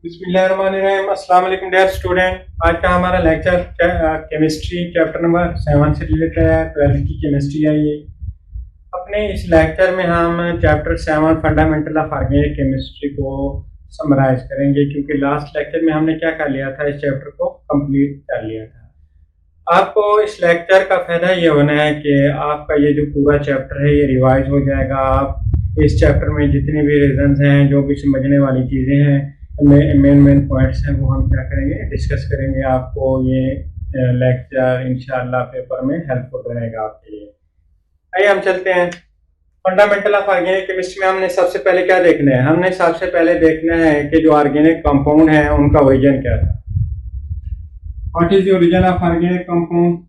बिस्मिल्लाहिर्रहमानिर्रहीम। अस्सलाम वालेकुम डियर स्टूडेंट। आज का हमारा लेक्चर केमिस्ट्री चैप्टर नंबर 7 से रिलेटेड है। 12th की केमिस्ट्री है ये। अपने इस लेक्चर में हम chapter 7 fundamental of organic chemistry को समराइज करेंगे, क्योंकि लास्ट लेक्चर में हमने क्या कर लिया था, इस चैप्टर को कंप्लीट कर लिया था। आपको इस लेक्चर का फायदा ये होना है कि आपका ये जो पूरा चैप्टर है ये रिवाइज हो जाएगा। आप इस चैप्टर में जितने भी रीजंस हैं, जो भी समझने वाली चीज़ें हैं, मेन पॉइंट्स हैं, वो हम क्या करेंगे, डिस्कस करेंगे। आपको ये लेक्चर इंशाल्लाह पेपर में हेल्पफुल रहेगा आपके लिए। आइए हम चलते हैं। फंडामेंटल ऑफ ऑर्गेनिक केमिस्ट्री में हमने सबसे पहले क्या देखना है, हमने सबसे पहले देखना है कि जो ऑर्गेनिक कंपाउंड है उनका ओरिजिन क्या था। What is the origin of organic compound?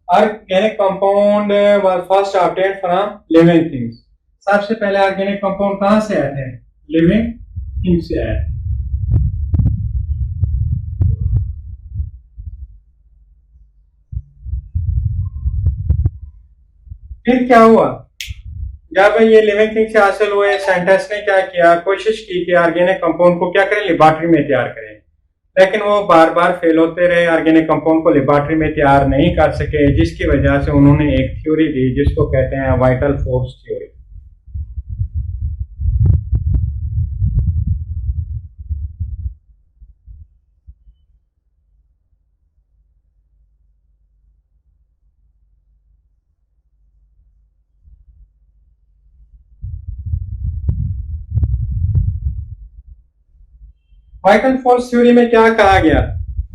Organic compound were first obtained from living things. सबसे पहले ऑर्गेनिक कंपाउंड कहां से आए थे? लिविंग थिंग्स से आए। फिर क्या हुआ, जब ये लिविंग थिंग से हासिल हुए, साइंटिस्ट ने क्या किया, कोशिश की कि ऑर्गेनिक कंपाउंड को क्या करें, लेबोरेटरी में तैयार करें। लेकिन वो बार बार फेल होते रहे, ऑर्गेनिक कंपाउंड को लेबोरेटरी में तैयार नहीं कर सके, जिसकी वजह से उन्होंने एक थ्योरी दी जिसको कहते हैं vital force theory. Vital force theory में क्या कहा गया?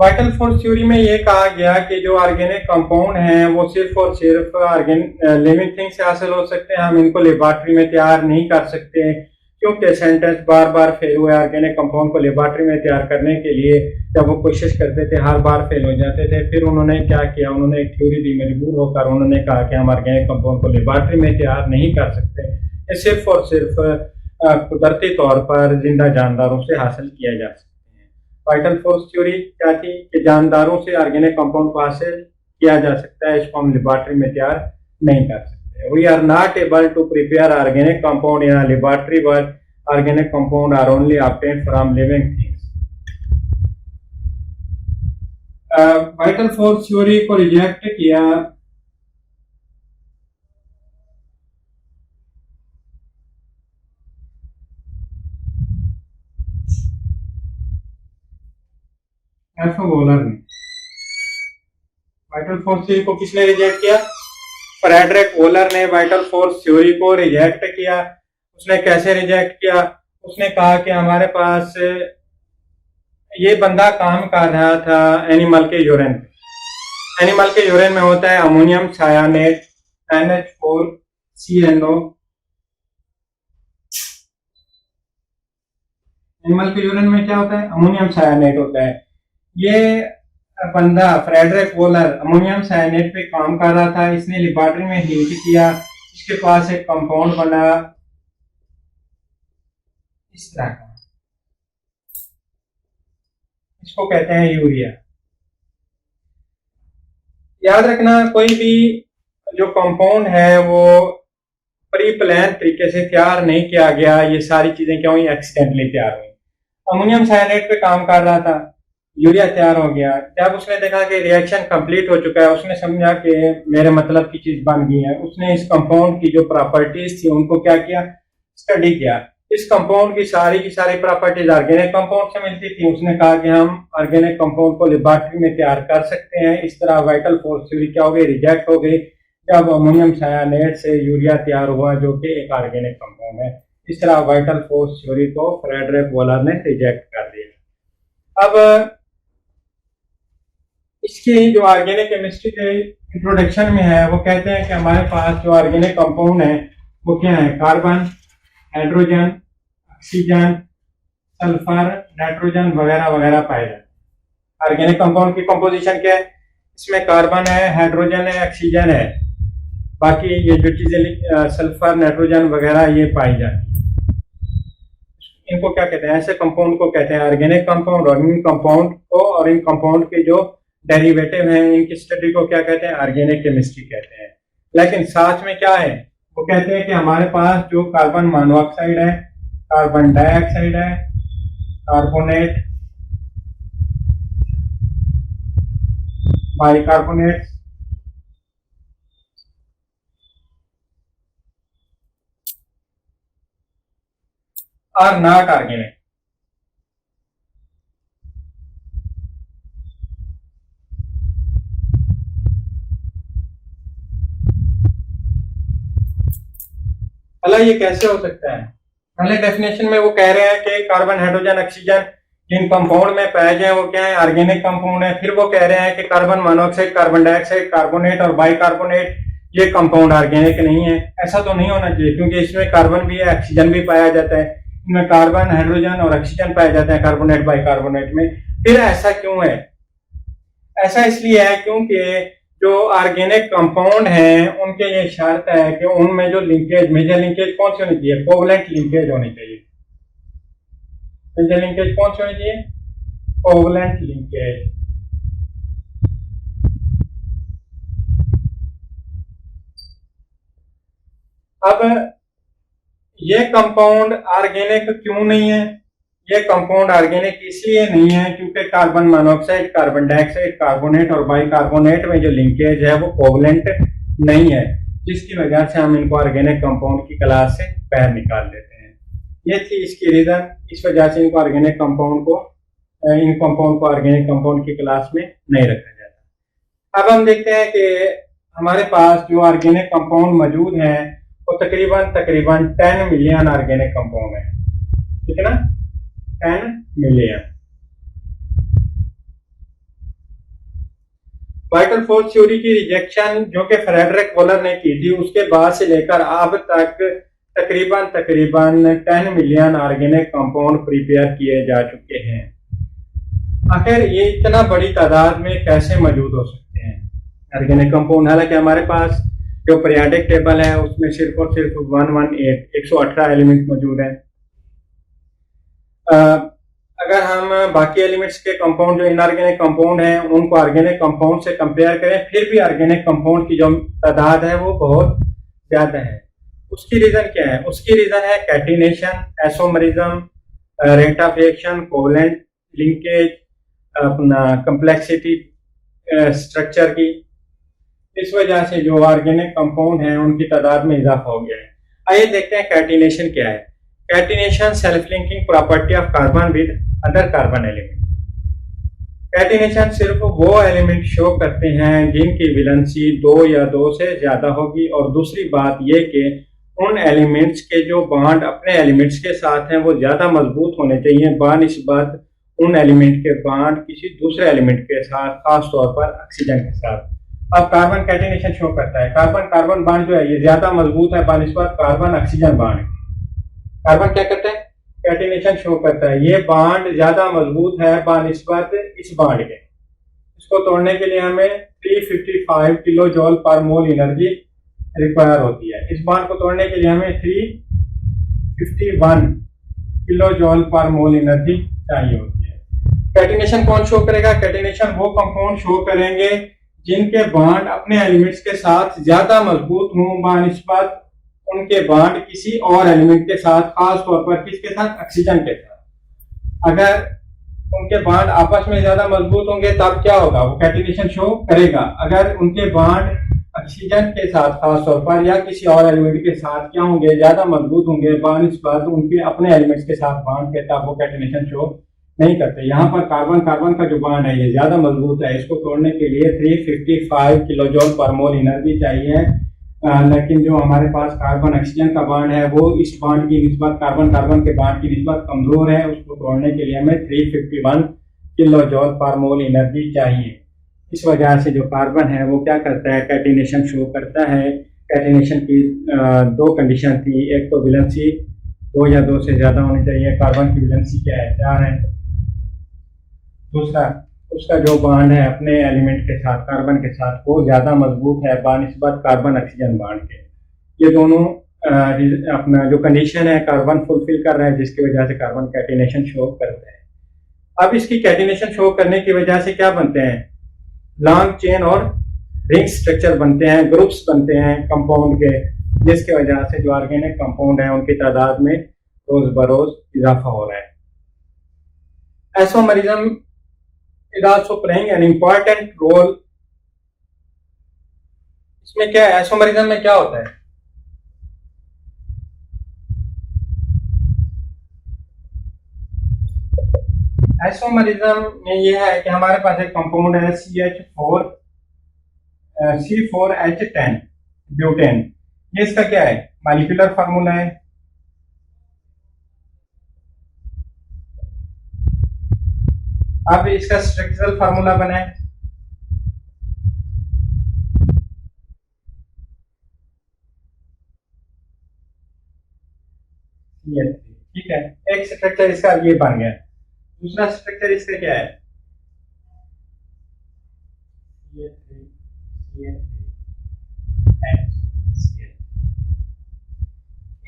वाइटल फोर्स थ्योरी में यह कहा गया कि जो ऑर्गेनिक कंपाउंड हैं वो सिर्फ और सिर्फ लिविंग थिंग से हासिल हो सकते हैं। हम इनको लेबोरेटरी में तैयार नहीं कर सकते, क्योंकि साइंटिस्ट बार बार फेल हुए ऑर्गेनिक कंपाउंड को लेबोरेटरी में तैयार करने के लिए। जब वो कोशिश करते थे हर बार फेल हो जाते थे। फिर उन्होंने क्या किया, उन्होंने एक थ्योरी दी, मजबूर होकर उन्होंने कहा कि हम ऑर्गेनिक कंपाउंड को लेबोरेटरी में तैयार नहीं कर सकते, ये सिर्फ और सिर्फ कुदरती तौर पर जिंदा जानदारों से हासिल किया जा सकते हैं। वाइटल फोर्स थ्योरी क्या थी कि जानदारों से ऑर्गेनिक कंपाउंड को हासिल किया जा सकता है, इसको हम लेबोरेटरी में तैयार नहीं कर सकते। We are not able to prepare organic compound in a laboratory, but organic compound are only obtained from living things. Vital force theory को रिजेक्ट किया एफ वोलर ने। वाइटल फोर्स थ्योरी को किसने रिजेक्ट किया? फ्रेडरिक वोलर ने vital force theory को reject किया। उसने कैसे रिजेक्ट किया? उसने कहा कि हमारे पास ये बंदा काम कर रहा था एनिमल के यूरिन पे। एनिमल के यूरिन में होता है अमोनियम सायानेट NH4CnO। एनिमल के यूरिन में क्या होता है? अमोनियम सायानेट होता है। ये बंदा फ्रेडरिक वोलर अमोनियम साइनेट पे काम कर रहा था। इसने लेबोरेटरी में हीट किया, इसके पास एक कंपाउंड बना इस तरह का, इसको कहते हैं यूरिया। याद रखना, कोई भी जो कंपाउंड है वो प्री प्लान तरीके से तैयार नहीं किया गया। ये सारी चीजें क्या हुई, एक्सीडेंटली तैयार हुई। अमोनियम साइनेट पे काम कर रहा था, यूरिया तैयार हो गया। जब उसने देखा कि रिएक्शन कंप्लीट हो चुका है, उसने समझा कि मेरे मतलब की चीज बन गई है। उसने इस कंपाउंड की जो प्रॉपर्टीज थी उनको क्या किया, स्टडी किया। इस कंपाउंड की सारी प्रॉपर्टीज ऑर्गेनिक कंपाउंड से मिलती थी। उसने कहा कि हम ऑर्गेनिक कंपाउंड को लेबोरेटरी में तैयार कर सकते हैं। इस तरह वाइटल फोर्स थ्योरी क्या हो गई, रिजेक्ट हो गई, जब अमोनियम सायानेट से यूरिया तैयार हुआ जो कि एक ऑर्गेनिक कंपाउंड है। इस तरह वाइटल फोर्स थ्योरी को फ्रेडरिक वोलर ने रिजेक्ट कर दिया। अब इसकी जो ऑर्गेनिक केमिस्ट्री के इंट्रोडक्शन में है, वो कहते हैं कि हमारे पास जो ऑर्गेनिक कंपाउंड है वो क्या है, carbon, hydrogen, oxygen, sulphur, nitrogen वगैरह वगैरह पाए जाते हैं। ऑर्गेनिक कंपाउंड की कंपोजिशन क्या है? इसमें कार्बन है, हाइड्रोजन है, ऑक्सीजन है, बाकी ये जो चीजें सल्फर, नाइट्रोजन वगैरह ये पाई जाती है। इनको क्या कहते हैं, ऐसे कंपाउंड को कहते हैं ऑर्गेनिक कंपाउंड। और इन कंपाउंड को और इन कंपाउंड के जो डेरिवेटिव हैं, इनकी स्टडी को क्या कहते हैं, ऑर्गेनिक केमिस्ट्री कहते हैं। लेकिन साथ में क्या है, वो कहते हैं कि हमारे पास जो कार्बन मोनोऑक्साइड है, कार्बन डाइऑक्साइड है, carbonate, bicarbonate are not organic. भला ये कैसे हो सकता है? पहले डेफिनेशन में वो कह रहे हैं कि कार्बन, हाइड्रोजन, ऑक्सीजन जिन कंपाउंड में पाए जाए वो क्या है, ऑर्गेनिक कंपाउंड है। फिर वो कह रहे हैं कि carbon monoxide, carbon dioxide, carbonate और बाइकार्बोनेट ये कंपाउंड ऑर्गेनिक नहीं है। ऐसा तो नहीं होना चाहिए, क्योंकि इसमें कार्बन भी है, ऑक्सीजन भी पाया जाता है, इनमें कार्बन, हाइड्रोजन और ऑक्सीजन पाए जाते हैं कार्बोनेट, बाइकार्बोनेट में। फिर ऐसा क्यों है? ऐसा इसलिए है क्योंकि जो ऑर्गेनिक कंपाउंड हैं उनके ये शर्त है कि उनमें जो लिंकेज, मेजर लिंकेज कौन सी होनी चाहिए? कोवलेंट लिंकेज होनी चाहिए। मेजर लिंकेज कौन सी होनी चाहिए? Covalent linkage. अब ये कंपाउंड ऑर्गेनिक क्यों नहीं है? ये कंपाउंड ऑर्गेनिक इसलिए नहीं है क्योंकि carbon monoxide, carbon dioxide, carbonate और बाइकार्बोनेट में जो लिंकेज है वो कोवलेंट नहीं है, जिसकी वजह से हम इनको ऑर्गेनिक कंपाउंड की क्लास से बाहर निकाल देते हैं। ये थी इसकी रीजन, इस वजह से इनको ऑर्गेनिक कंपाउंड को, इन कंपाउंड को ऑर्गेनिक कंपाउंड की क्लास में नहीं रखा जाता। अब हम देखते हैं कि हमारे पास जो ऑर्गेनिक कंपाउंड मौजूद है वो तकरीबन 10 मिलियन ऑर्गेनिक कंपाउंड है। कितना? 10 मिलियन। वाइटल फोर्स थ्योरी की रिजेक्शन जो कि फ्रेडरिक वॉलर ने की थी, उसके बाद से लेकर अब तक तकरीबन 10 मिलियन ऑर्गेनिक कंपाउंड प्रिपेयर किए जा चुके हैं। आखिर ये इतना बड़ी तादाद में कैसे मौजूद हो सकते हैं ऑर्गेनिक कंपाउंड? हालांकि हमारे पास जो पीरियोडिक टेबल है उसमें सिर्फ और सिर्फ 118 एलिमेंट मौजूद है। अगर हम बाकी एलिमेंट्स के कंपाउंड जो इनऑर्गेनिक कंपाउंड हैं उनको ऑर्गेनिक कंपाउंड से कंपेयर करें, फिर भी ऑर्गेनिक कंपाउंड की जो तादाद है वो बहुत ज्यादा है। उसकी रीजन क्या है? उसकी रीजन है catenation, isomerism, rate of reaction, covalent linkage, अपना कंप्लेक्सिटी स्ट्रक्चर की। इस वजह से जो ऑर्गेनिक कंपाउंड हैं उनकी तादाद में इजाफा हो गया है। आइए देखते हैं कैटिनेशन क्या है। Catenation self linking property of carbon with other carbon element. Catenation सिर्फ वो एलिमेंट शो करते हैं जिनकी वैलेंसी 2 या 2 से ज्यादा होगी, और दूसरी बात ये कि उन एलिमेंट्स के जो बॉन्ड अपने एलिमेंट्स के साथ हैं वो ज्यादा मजबूत होने चाहिए बानिस्बत उन एलिमेंट के बॉन्ड किसी दूसरे एलिमेंट के साथ, खास तौर पर ऑक्सीजन के साथ। अब कार्बन कैटिनेशन शो करता है, कार्बन कार्बन बॉन्ड जो है ये ज्यादा मजबूत है बानिस्बत कार्बन ऑक्सीजन बॉन्ड। कार्बन क्या करता है? कैटिनेशन शो करता है, ये बॉन्ड ज्यादा मजबूत है बानिस्बत इस बॉन्ड के। इसको तोड़ने के लिए हमें 355 किलो जॉल पर मोल एनर्जी रिक्वायर होती है। इस बॉन्ड को तोड़ने के लिए हमें 351 किलो जॉल पर मोल एनर्जी चाहिए होती है। कैटिनेशन कौन शो करेगा? कैटिनेशन वो कंपाउंड शो करेंगे जिनके बॉन्ड अपने एलिमेंट्स के साथ ज्यादा मजबूत हों बानिस्बत उनके बॉन्ड किसी और एलिमेंट के साथ, खास तौर पर किसके साथ? ऑक्सीजन के साथ। अगर उनके बॉन्ड आपस में ज्यादा मजबूत होंगे तब क्या होगा? वो कैटिनेशन शो करेगा। अगर उनके बॉन्ड ऑक्सीजन के साथ खास तौर पर या किसी और एलिमेंट के साथ क्या होंगे? ज्यादा मजबूत होंगे बानिस्बत उनके अपने एलिमेंट्स के साथ बॉन्ड के, तब वो कैटिनेशन शो नहीं करते। यहाँ पर कार्बन कार्बन का जो बॉन्ड है ये ज्यादा मजबूत है, इसको तोड़ने के लिए 355 किलो जॉल पर मोल एनर्जी चाहिए। लेकिन जो हमारे पास कार्बन ऑक्सीजन का बॉन्ड है वो इस बॉन्ड की निस्बत, कार्बन कार्बन के बॉन्ड की निस्बत कमजोर है, उसको तोड़ने के लिए हमें 351 किलो जॉल पर मोल एनर्जी चाहिए। इस वजह से जो कार्बन है वो क्या करता है? कैटिनेशन शो करता है। कैटिनेशन की 2 कंडीशन थी, एक तो वैलेंसी 2 या 2 से ज्यादा होनी चाहिए, कार्बन की वैलेंसी क्या है? 4 है। दूसरा उसका जो बॉन्ड है अपने एलिमेंट के साथ, कार्बन के साथ, वो ज्यादा मजबूत है बानिस्बत कार्बन ऑक्सीजन बॉन्ड के। ये दोनों अपना जो कंडीशन है कार्बन फुलफिल कर रहा है, जिसकी वजह से कार्बन कैटिनेशन शो करता है। अब इसकी कैटिनेशन शो करने की वजह से क्या बनते हैं? लॉन्ग चेन और रिंग स्ट्रक्चर बनते हैं, ग्रुप्स बनते हैं कंपाउंड के। जिसकी वजह से जो ऑर्गेनिक कंपाउंड है उनकी तादाद में रोज बरोज इजाफा हो रहा है। Isomerism is also playing an important role. इसमें क्या है, आइसोमरिज्म में क्या होता है? आइसोमरिज्म में यह है कि हमारे पास एक कंपाउंड है C4H10 ब्यूटेन। ये इसका क्या है, मॉलिक्यूलर फार्मूला है। अब इसका स्ट्रक्चरल फार्मूला बना है ये, ठीक है। एक स्ट्रक्चर इसका ये बन गया। दूसरा स्ट्रक्चर इसका क्या है,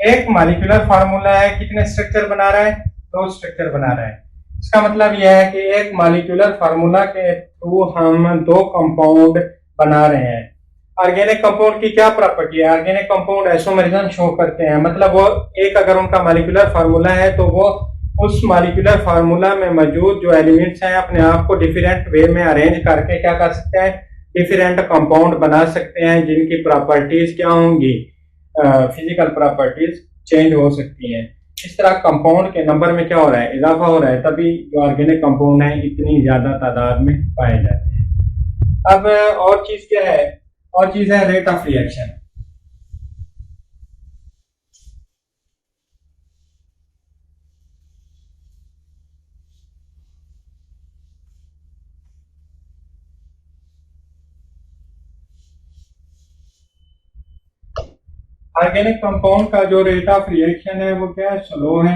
एक मॉलिक्यूलर फार्मूला है, कितने स्ट्रक्चर बना रहा है, दो स्ट्रक्चर बना रहा है। इसका मतलब यह है कि एक मॉलिक्यूलर फार्मूला के थ्रू हम दो कंपाउंड बना रहे हैं। ऑर्गेनिक कंपाउंड की क्या प्रॉपर्टी है, ऑर्गेनिक कंपाउंड आइसोमरिज्म शो करते हैं। मतलब वो एक अगर उनका मॉलिक्यूलर फार्मूला है तो वो उस मॉलिक्यूलर फार्मूला में मौजूद जो एलिमेंट्स हैं अपने आप को डिफरेंट वे में अरेंज करके क्या कर सकते हैं, डिफरेंट कंपाउंड बना सकते हैं जिनकी प्रॉपर्टीज क्या होंगी, फिजिकल प्रॉपर्टीज चेंज हो सकती हैं। इस तरह कंपाउंड के नंबर में क्या हो रहा है, इजाफा हो रहा है, तभी जो ऑर्गेनिक कंपाउंड है इतनी ज्यादा तादाद में पाए जाते हैं। अब और चीज क्या है, और चीज है rate of reaction. Organic compound का जो रेट ऑफ रिएक्शन है वो क्या है, स्लो है।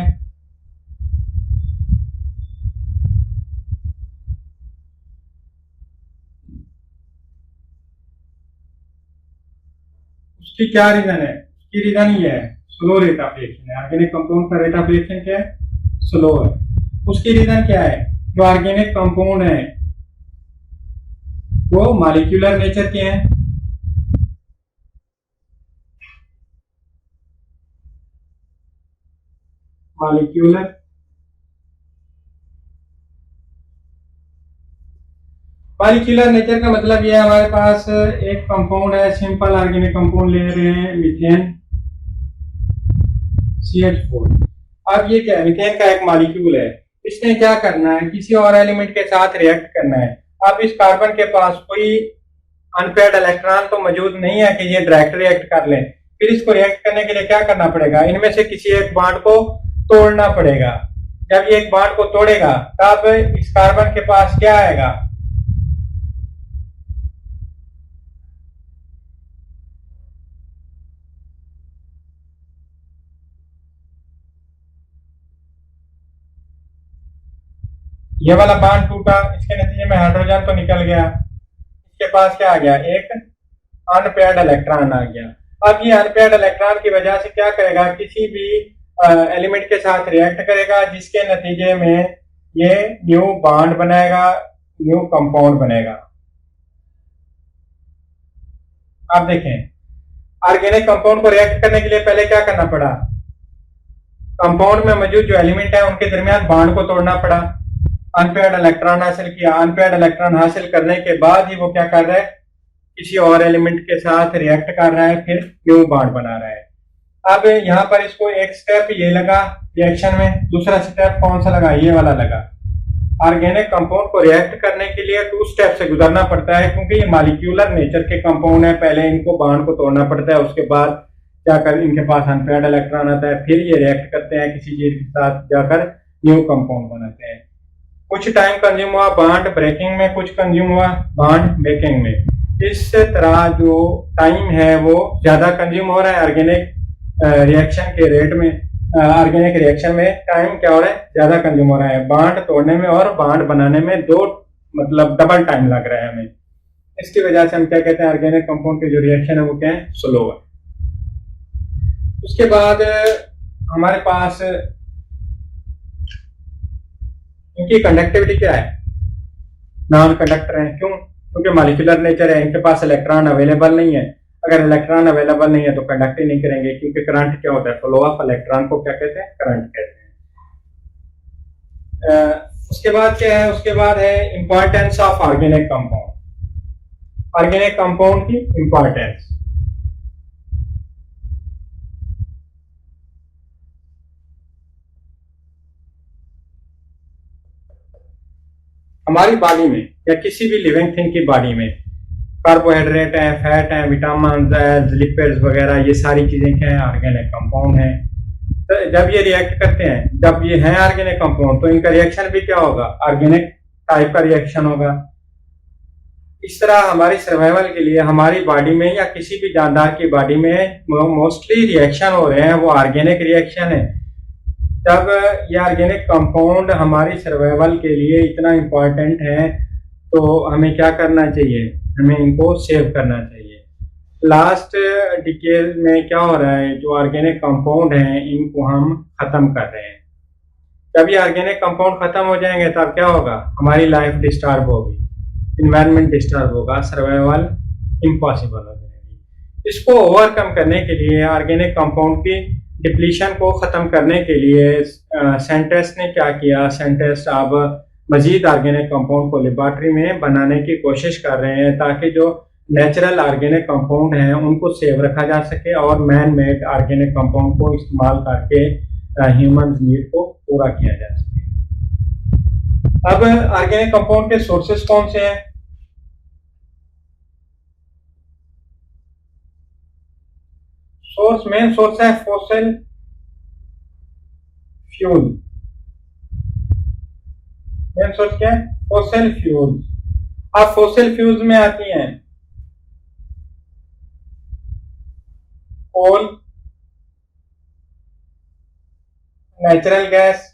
उसकी क्या रीजन है, उसकी रीजन ये है स्लो रेट ऑफ रिएक्शन है। ऑर्गेनिक कंपाउंड का रेट ऑफ रिएक्शन क्या है, स्लो है। उसकी रीजन क्या है, जो ऑर्गेनिक कंपाउंड है वो मॉलिक्यूलर नेचर के हैं। मॉलिक्यूलर मॉलिक्यूलर नेचर का मतलब ये है, हमारे पास एक कंपाउंड है, सिंपल ऑर्गेनिक कंपाउंड ले रहे हैं, मीथेन CH4। अब ये क्या है, मीथेन का एक मॉलिक्यूल है, इसने क्या करना है, किसी और एलिमेंट के साथ रिएक्ट करना है। अब इस कार्बन के पास कोई अनपेयर्ड इलेक्ट्रॉन तो मौजूद नहीं है कि ये डायरेक्ट रिएक्ट कर ले। फिर इसको रिएक्ट करने के लिए क्या करना पड़ेगा, इनमें से किसी एक बॉन्ड को तोड़ना पड़ेगा। जब ये एक बॉन्ड को तोड़ेगा तब इस कार्बन के पास क्या आएगा, ये वाला बॉन्ड टूटा, इसके नतीजे में हाइड्रोजन तो निकल गया, इसके पास क्या आ गया, एक अनपेयर्ड इलेक्ट्रॉन आ गया। अब ये अनपेयर्ड इलेक्ट्रॉन की वजह से क्या करेगा, किसी भी एलिमेंट के साथ रिएक्ट करेगा जिसके नतीजे में ये न्यू बॉन्ड बनाएगा, न्यू कंपाउंड बनेगा। आप देखें ऑर्गेनिक कंपाउंड को रिएक्ट करने के लिए पहले क्या करना पड़ा, कंपाउंड में मौजूद जो एलिमेंट है उनके दरमियान बॉन्ड को तोड़ना पड़ा, अनपेयर्ड इलेक्ट्रॉन हासिल किया। अनपेयर्ड इलेक्ट्रॉन हासिल करने के बाद ही वो क्या कर रहा है, किसी और एलिमेंट के साथ रिएक्ट कर रहा है, फिर न्यू बॉन्ड बना रहा है। अब यहाँ पर इसको एक स्टेप ये लगा रिएक्शन में, दूसरा स्टेप कौन सा लगा, ये वाला लगा। ऑर्गेनिक कंपाउंड को रिएक्ट करने के लिए टू स्टेप से गुजरना पड़ता है, क्योंकि ये मॉलिक्यूलर नेचर के कंपाउंड है। पहले इनको बॉन्ड को तोड़ना पड़ता है, उसके बाद जाकर इनके पास अनपेयर्ड इलेक्ट्रॉन आता है, फिर ये रिएक्ट करते हैं किसी चीज के साथ, जाकर न्यू कंपाउंड बनाते हैं। कुछ टाइम कंज्यूम हुआ बॉन्ड ब्रेकिंग में, कुछ कंज्यूम हुआ बॉन्ड मेकिंग में। इस तरह जो टाइम है वो ज्यादा कंज्यूम हो रहा है ऑर्गेनिक रिएक्शन के रेट में। ऑर्गेनिक रिएक्शन में टाइम क्या हो रहा है, ज्यादा कंज्यूम हो रहा है। बॉन्ड तोड़ने में और बॉन्ड बनाने में दो मतलब डबल टाइम लग रहा है हमें। इसकी वजह से हम क्या कहते हैं, ऑर्गेनिक कंपाउंड की जो रिएक्शन है वो क्या है, स्लो है। उसके बाद हमारे पास इनकी कंडक्टिविटी क्या है, नॉन कंडक्टर है। क्यों, क्योंकि मॉलिक्यूलर नेचर है, इनके पास इलेक्ट्रॉन अवेलेबल नहीं है। अगर इलेक्ट्रॉन अवेलेबल नहीं है तो कंडक्ट ही नहीं करेंगे, क्योंकि करंट क्या होता है, फ्लो ऑफ इलेक्ट्रॉन को क्या कहते हैं, करंट कहते हैं। उसके बाद क्या है, उसके बाद है importance of organic compound. Organic compound की इंपॉर्टेंस। हमारी बॉडी में या किसी भी लिविंग थिंग की बॉडी में कार्बोहाइड्रेट है, फैट है, विटामिन है, लिपिड्स वगैरह, ये सारी चीजें क्या है, ऑर्गेनिक कंपाउंड है। तो जब ये रिएक्ट करते हैं, जब ये है ऑर्गेनिक कंपाउंड, तो इनका रिएक्शन भी क्या होगा, ऑर्गेनिक टाइप का रिएक्शन होगा। इस तरह हमारी सर्वाइवल के लिए हमारी बॉडी में या किसी भी जानदार की बॉडी में मोस्टली रिएक्शन हो रहे हैं वो ऑर्गेनिक रिएक्शन है। जब ये ऑर्गेनिक कंपाउंड हमारी सर्वाइवल के लिए इतना इम्पोर्टेंट है तो हमें क्या करना चाहिए, हमें इनको सेव करना चाहिए। लास्ट डिकेड में क्या हो रहा है, जो ऑर्गेनिक कंपाउंड हैं इनको हम खत्म कर रहे हैं। जब ये ऑर्गेनिक कंपाउंड खत्म हो जाएंगे तब क्या होगा, हमारी लाइफ डिस्टर्ब होगी, इन्वायरमेंट डिस्टर्ब होगा, सर्वाइवल इम्पॉसिबल हो जाएगी। इसको ओवरकम करने के लिए, ऑर्गेनिक कंपाउंड की डिप्लीशन को ख़त्म करने के लिए साइंटिस्ट ने क्या किया, साइंटिस्ट अब मजीद ऑर्गेनिक कंपाउंड को लेबॉर्ट्री में बनाने की कोशिश कर रहे हैं ताकि जो नेचुरल ऑर्गेनिक कंपाउंड हैं उनको सेव रखा जा सके और मैन मेड ऑर्गेनिक कंपाउंड को इस्तेमाल करके ह्यूमन नीड को पूरा किया जा सके। अब ऑर्गेनिक कंपाउंड के सोर्सेस कौन से हैं? मेन सोर्स है फॉसिल फ्यूल। मेन सोर्स क्या है, फॉसिल फ्यूल। अब फॉसिल फ्यूल्स में आती हैं कोल, नेचुरल गैस,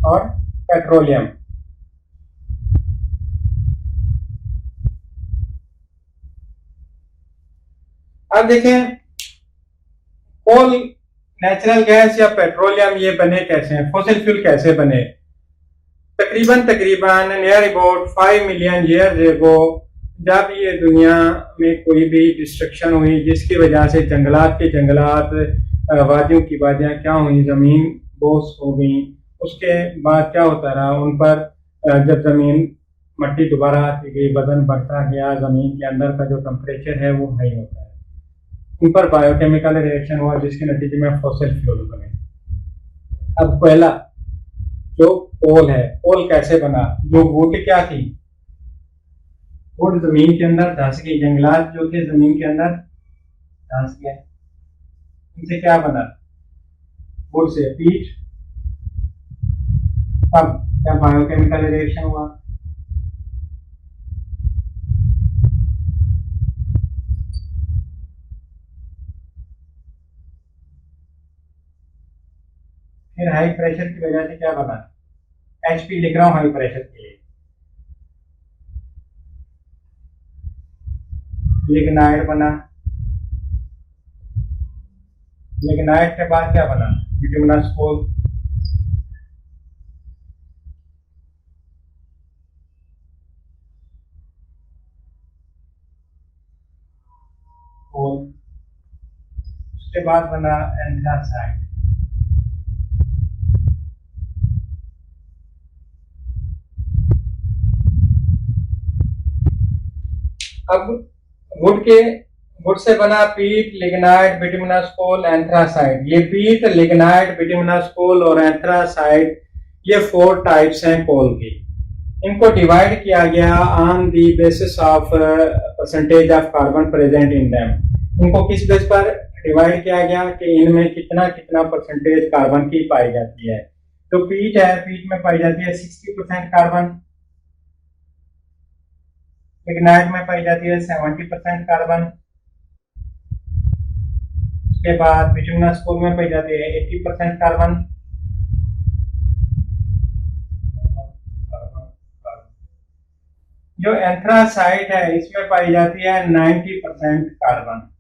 और पेट्रोलियम। अब देखें कोल, नेचुरल गैस या पेट्रोलियम ये बने कैसे हैं, फॉसिल फ्यूल कैसे बने। तकरीबन near about 5 million years ago जब ये दुनिया में कोई भी डिस्ट्रक्शन हुई जिसकी वजह से जंगलात के जंगलात, वादियों की वादियां क्या हुई, जमीन बोस हो गई। उसके बाद क्या होता रहा, उन पर जब जमीन मट्टी दोबारा आती गई, वजन बढ़ता गया, जमीन के अंदर का जो टेम्परेचर है वो हाई होता है। उन पर बायोकेमिकल रिएक्शन हुआ जिसके नतीजे में फॉसिल फ्यूल बने। अब पहला जो कोल है, कोल कैसे बना, जो वुड क्या थी, वुड जमीन के अंदर धंस गई, जंगलात जो थे जमीन के अंदर धंस गए, इनसे क्या बना, वुड से पीट। अब क्या बायोकेमिकल रिएक्शन हुआ, फिर हाई प्रेशर की वजह से क्या बना, एचपी लिख रहा हूं हाई प्रेशर के लिए, लिग्नाइट बना। लिग्नाइट के बाद क्या बना, बिटुमिनस कोल। उसके बाद बना एंथ्रासाइट। अब वुड से बना पीट, लिग्नाइट, बिटुमिनस कोल, एंथ्रासाइट। ये पीट, लिग्नाइट, बिटुमिनस कोल और एंथ्रासाइट ये 4 टाइप्स हैं कोल की। इनको डिवाइड किया गया on the basis of percentage of carbon present in them. इनको किस बेस पर डिवाइड किया गया कि इनमें कितना कितना परसेंटेज कार्बन की पाई जाती है। तो पीट है, पीट में पाई जाती है 60% कार्बन, लिग्नाइट में पाई जाती है 70% कार्बन, उसके बाद बिटुमिनस कोल में पाई जाती है 80% कार्बन, जो एंथ्रासाइट है इसमें पाई जाती है 90% कार्बन।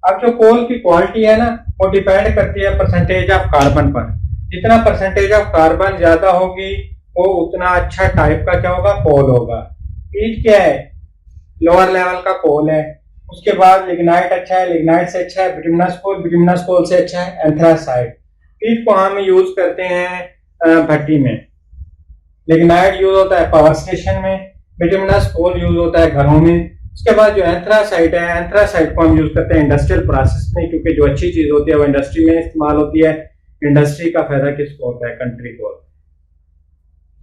अब जो कोल की क्वालिटी है ना, वो डिपेंड करती है परसेंटेज ऑफ कार्बन पर। जितना परसेंटेज ऑफ कार्बन ज्यादा होगी, वो उतना अच्छा टाइप का क्या होगा, कोल होगा। पीट क्या है, लोअर लेवल का कोल है। उसके बाद लिग्नाइट अच्छा है, लिग्नाइट से अच्छा है बिटुमिनस कोल से अच्छा है एंथ्रासाइट। पीट को हम यूज करते हैं भट्टी में, लिग्नाइट यूज होता है पावर स्टेशन में, बिटुमिनस कोल यूज होता है घरों में। उसके बाद जो एंथ्रासाइट है, एंथ्रासाइट को हम यूज करते हैं इंडस्ट्रियल प्रोसेस में, क्योंकि जो अच्छी चीज होती है वो इंडस्ट्री में इस्तेमाल होती है। इंडस्ट्री का फायदा किसको होता है, कंट्री को।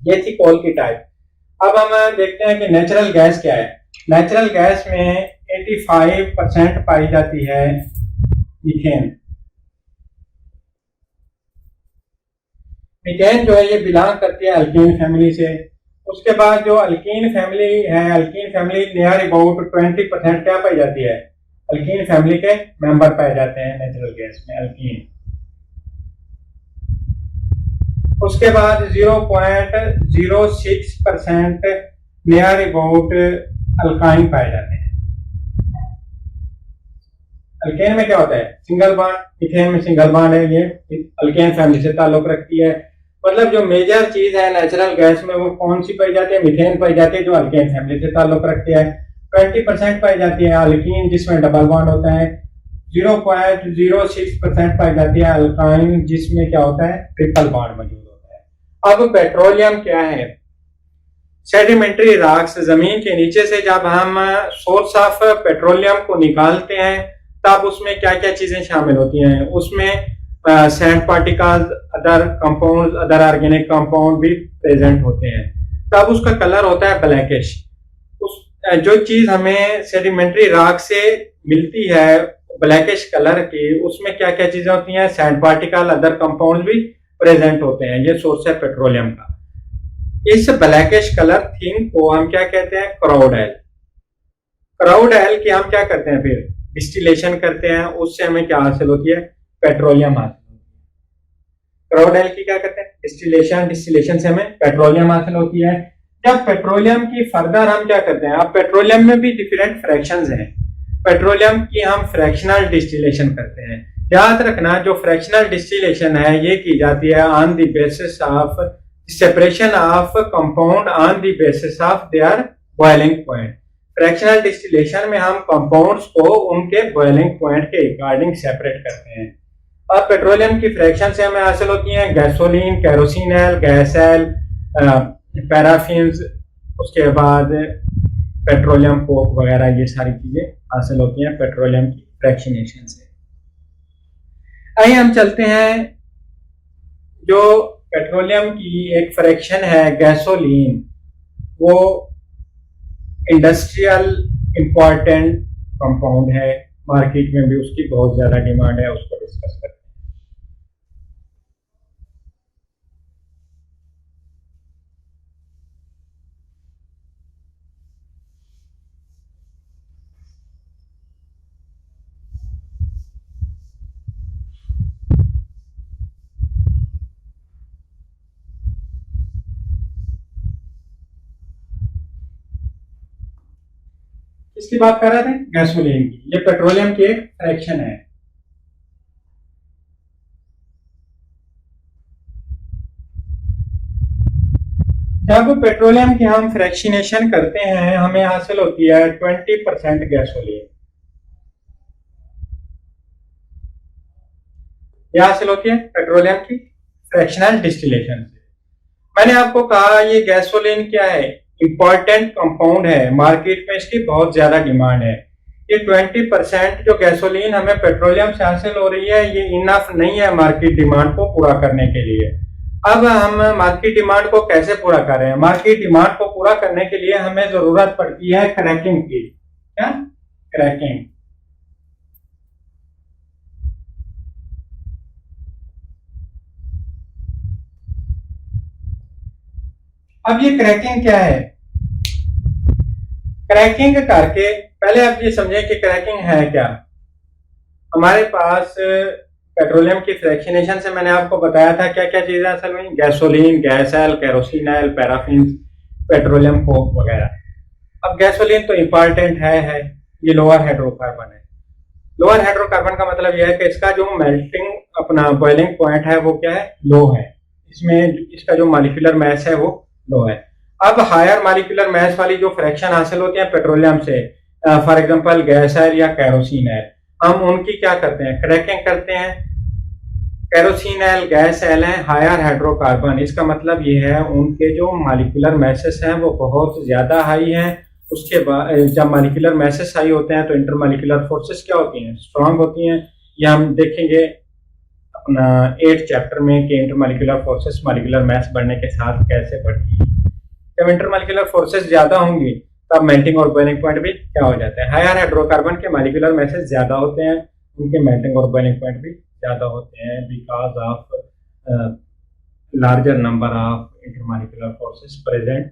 ये थी कोल की टाइप। अब हम देखते हैं कि नेचुरल गैस क्या है। नेचुरल गैस में 85% पाई जाती है मीथेन। मीथेन जो है ये बिलोंग करती है अल्कीन फैमिली से। उसके बाद जो अल्कीन फैमिली है, अल्कीन फैमिली नियर अबाउट 20% क्या पाई जाती है, अल्कीन फैमिली के मेंबर पाए जाते हैं नेचुरल गैस में, अल्कीन। उसके बाद 0.06% नियर अबाउट अल्काइन पाए जाते हैं। अल्केन में क्या होता है, सिंगल बॉन्ड। मीथेन में सिंगल बॉन्ड है, ये अल्केन फैमिली से ताल्लुक रखती है। मतलब जो मेजर चीज है नेचुरल गैस में वो कौन सी पाई जाती है, मीथेन पाई जाती है, जो अल्केन फैमिली से ताल्लुक रखती है। 20% पाई जाती है अल्कीन, जिसमें डबल बॉन्ड होता है। 0.06% पाई जाती है अल्काइन, जिसमें क्या होता है, ट्रिपल बॉन्ड मौजूद होता है। अब पेट्रोलियम क्या है, सेडिमेंट्री रॉक्स, जमीन के नीचे से जब हम सोर्स ऑफ पेट्रोलियम को निकालते हैं तब उसमें क्या क्या चीजें शामिल होती हैं, उसमें sand particles, other compound, other organic compound भी प्रेजेंट होते हैं। तब उसका कलर होता है ब्लैकिश। उस जो चीज हमें सेडिमेंट्री रॉक से मिलती है ब्लैकिश कलर की, उसमें क्या क्या चीजें होती हैं, सैंड पार्टिकल, अदर कंपाउंड भी प्रेजेंट होते हैं। ये सोर्स है पेट्रोलियम का। इस ब्लैकिश कलर थिंग को हम क्या कहते हैं, क्राउड ऑयल। क्राउड ऑयल की हम क्या करते हैं, फिर डिस्टिलेशन करते हैं, उससे हमें क्या हासिल होती है, पेट्रोलियम हासिल होती है। क्राउड ऑयल की क्या करते हैं, डिस्टिलेशन, डिस्टिलेशन से हमें पेट्रोलियम हासिल होती है। जब पेट्रोलियम की फर्दर हम क्या करते हैं, अब पेट्रोलियम में भी डिफरेंट फ्रैक्शंस हैं। पेट्रोलियम की हम फ्रैक्शनल डिस्टिलेशन करते हैं। याद रखना, जो फ्रैक्शनल डिस्टिलेशन है ये की जाती है on the basis of separation of compound on the basis of there boiling point. Fractional distillation में हम कंपाउंड्स को उनके बॉइलिंग पॉइंट के अकॉर्डिंग सेपरेट करते हैं। और पेट्रोलियम की फ्रैक्शन से हमें हासिल होती हैं गैसोलीन, केरोसिनल, गैस-एल, पैराफिन्स, उसके बाद पेट्रोलियम कोक वगैरह, ये सारी चीजें हासिल होती हैं पेट्रोलियम की फ्रैक्शनेशन से। आइए हम चलते हैं, जो पेट्रोलियम की एक फ्रैक्शन है गैसोलीन, वो इंडस्ट्रियल इंपॉर्टेंट कंपाउंड है, मार्केट में भी उसकी बहुत ज्यादा डिमांड है, उसको डिस्कस करते हैं। किसकी बात कर रहे थे, गैसोलीन की। ये पेट्रोलियम की एक फ्रैक्शन है। जब पेट्रोलियम की हम फ्रैक्शनेशन करते हैं हमें हासिल होती है 20% गैसोलीन। यह हासिल होती है पेट्रोलियम की फ्रैक्शनल डिस्टिलेशन से। मैंने आपको कहा ये गैसोलीन क्या है, इंपॉर्टेंट कंपाउंड है, मार्केट में इसकी बहुत ज्यादा डिमांड है। ये 20% जो गैसोलीन हमें पेट्रोलियम से हासिल हो रही है, ये इनफ नहीं है मार्केट डिमांड को पूरा करने के लिए। अब हम मार्केट डिमांड को कैसे पूरा कर रहे हैं, मार्केट डिमांड को पूरा करने के लिए हमें जरूरत पड़ती है क्रैकिंग की। क्या, क्रैकिंग। अब ये क्रैकिंग क्या है, क्रैकिंग करके पहले आप ये समझें कि क्रैकिंग है क्या। हमारे पास पेट्रोलियम की फ्रैक्शनेशन से मैंने आपको बताया था क्या क्या चीजें असल में, गैसोलीन, गैस-एल, केरोसिनल, पैराफिन, पेट्रोलियम कोक वगैरह। अब गैसोलीन तो इंपॉर्टेंट है, ये लोअर हाइड्रोकार्बन है। लोअर हाइड्रोकार्बन का मतलब यह है कि इसका जो मेल्टिंग अपना बॉइलिंग पॉइंट है वो क्या है, लो है, इसमें इसका जो मॉलिक्यूलर मास है वो लो है। अब हायर मॉलिक्यूलर मास वाली जो फ्रैक्शन हासिल होती है पेट्रोलियम से, फॉर एग्जांपल गैस है या कैरोसिन है, हम उनकी क्या करते हैं, क्रैकिंग करते हैं। कैरोसिन एल, गैस एल है हायर हाइड्रोकार्बन, इसका मतलब ये है उनके जो मॉलिक्यूलर मैसेस हैं वो बहुत ज्यादा हाई हैं। उसके बाद जब मॉलिक्यूलर मैसेस हाई होते हैं तो इंटरमॉलिक्यूलर फोर्सेस क्या होती हैं, स्ट्रांग होती हैं। ये हम देखेंगे अपना 8th चैप्टर में कि इंटरमॉलिक्यूलर फोर्सेस मॉलिक्यूलर मैस बढ़ने के साथ कैसे बढ़ती है। जब इंटरमॉलिक्यूलर फोर्सेस ज्यादा होंगी तब मेल्टिंग और बॉइलिंग पॉइंट भी क्या हो जाता है, हायर हाइड्रोकार्बन के मॉलिक्यूलर मैसेज ज्यादा होते हैं, उनके मेल्टिंग और बॉइलिंग पॉइंट भी ज्यादा होते हैं because of larger number of intermolecular forces present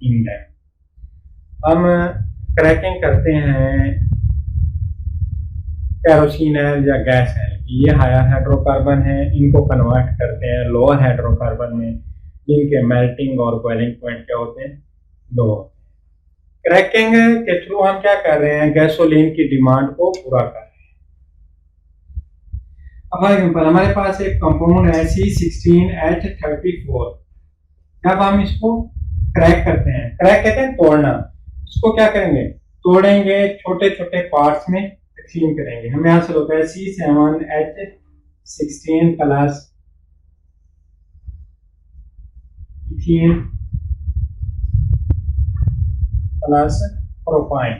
in them. हम क्रैकिंग करते हैं कैरोसिन है या गैस है, ये हायर हाइड्रोकार्बन है, इनको कन्वर्ट करते हैं लोअर हाइड्रोकार्बन में जिनके मेल्टिंग और बॉइलिंग पॉइंट क्या होते हैं, लो होते हैं। क्रैकिंग के थ्रू हम क्या कर रहे हैं, गैसोलीन की डिमांड को पूरा कर रहे हैं। अब फॉर एग्जाम्पल हमारे पास एक कंपाउंड है C16H34, जब हम इसको क्रैक करते हैं, क्रैक कहते हैं तोड़ना, इसको क्या करेंगे, तोड़ेंगे, छोटे छोटे पार्ट्स में तकसीम करेंगे, हमें हासिल होता है C7H16 plus ethene plus propyne.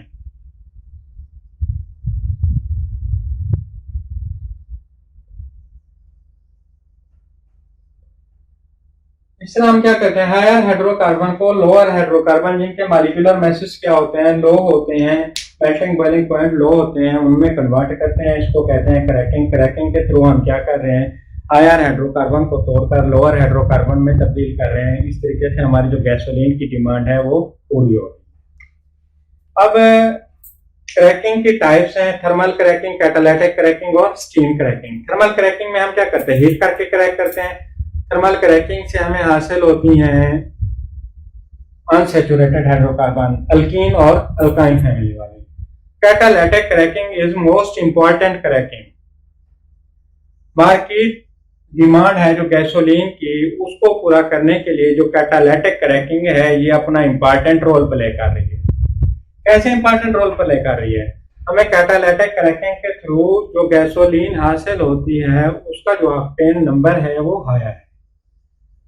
इस तरह हम क्या करते हैं, हायर हाइड्रोकार्बन को लोअर हाइड्रोकार्बन जिनके मॉलिक्यूलर मैसेज क्या होते हैं, लो होते हैं, मेल्टिंग बॉइलिंग पॉइंट लो होते हैं, उनमें कन्वर्ट करते हैं, इसको कहते हैं क्रैकिंग। क्रैकिंग के थ्रू हम क्या कर रहे हैं, हायर हाइड्रोकार्बन को तोड़कर लोअर हाइड्रोकार्बन में तब्दील कर रहे हैं। इस तरीके से हमारी जो गैसोलीन की डिमांड है वो पूरी हो रही है। अब क्रैकिंग की टाइप्स हैं, थर्मल क्रैकिंग, कैटालिटिक क्रैकिंग और स्टीम क्रैकिंग। थर्मल क्रैकिंग में हम क्या करते हैं, हीट करके क्रैक करते हैं। थर्मल क्रैकिंग से हमें हासिल होती हैं अनसैचुरेटेड हाइड्रोकार्बन, अल्कीन और अल्काइन फैमिली वाले। Catalytic cracking is most important cracking. बाकी डिमांड है जो गैसोलीन की, उसको पूरा करने के लिए जो कैटालिटिक क्रैकिंग है ये अपना इंपॉर्टेंट रोल प्ले कर रही है। कैसे इंपॉर्टेंट रोल प्ले कर रही है, हमें कैटालिटिक क्रैकिंग के थ्रू जो गैसोलीन हासिल होती है उसका जो ऑक्टेन नंबर है वो हायर है।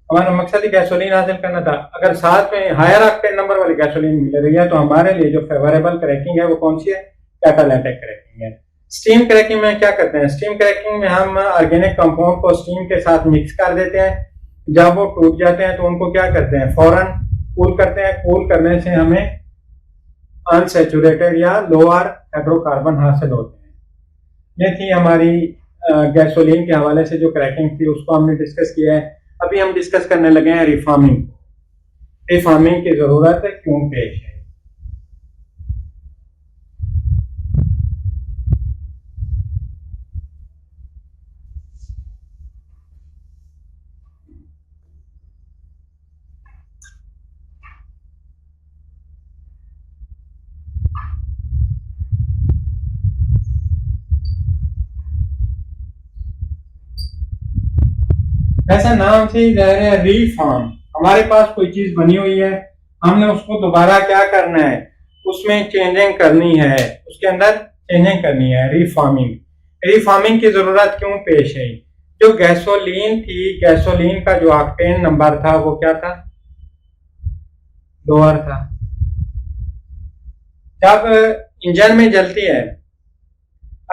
हमारा मकसद ही गैसोलीन हासिल करना था। अगर साथ में हायर ऑक्टेन नंबर वाली गैसोलीन मिल रही है तो हमारे लिए जो फेवरेबल क्रैकिंग है वो कौन सी है, कैटालिटिक क्रैकिंग है। स्टीम क्रैकिंग में क्या करते हैं, स्टीम क्रैकिंग में हम ऑर्गेनिक कंपाउंड को स्टीम के साथ मिक्स कर देते हैं। जब वो टूट जाते हैं तो उनको क्या करते हैं, फौरन कूल करते हैं। कूल करने से हमें अनसैचुरेटेड या लोअर हाइड्रोकार्बन हासिल होते हैं। ये थी हमारी गैसोलीन के हवाले से जो क्रैकिंग थी, उसको हमने डिस्कस किया है। अभी हम डिस्कस करने लगे हैं रिफार्मिंग। रिफार्मिंग की जरूरत है क्यों पेश है। ऐसा नाम से ही जाहिर है रीफॉर्म। हमारे पास कोई चीज बनी हुई है, हमने उसको दोबारा क्या करना है, उसमें चेंजिंग करनी है, उसके अंदर चेंजिंग करनी है, रीफॉर्मिंग। रीफॉर्मिंग की जरूरत क्यों पेश है, जो गैसोलीन थी, गैसोलीन का जो ऑक्टेन नंबर था वो क्या था, लोअर था। जब इंजन में जलती है,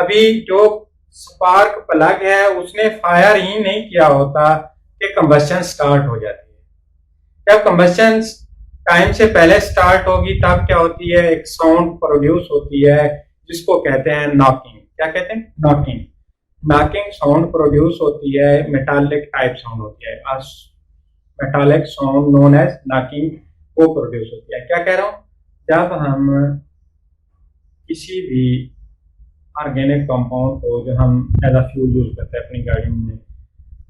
अभी जो स्पार्क प्लग है उसने फायर ही नहीं किया होता कि कंबस्शन स्टार्ट हो जाती है। जब कंबस्शन टाइम से पहले स्टार्ट होगी तब क्या होती है, एक साउंड प्रोड्यूस होती है जिसको कहते हैं नॉकिंग। क्या कहते हैं, नॉकिंग। नॉकिंग साउंड प्रोड्यूस होती है, मेटालिक टाइप साउंड होती है, metallic sound known as knocking वो प्रोड्यूस होती है। क्या कह रहा हूं, जब हम किसी भी ऑर्गेनिक कंपाउंड को जो हम एज अ फ्यूल यूज करते हैं अपनी गाड़ियों में,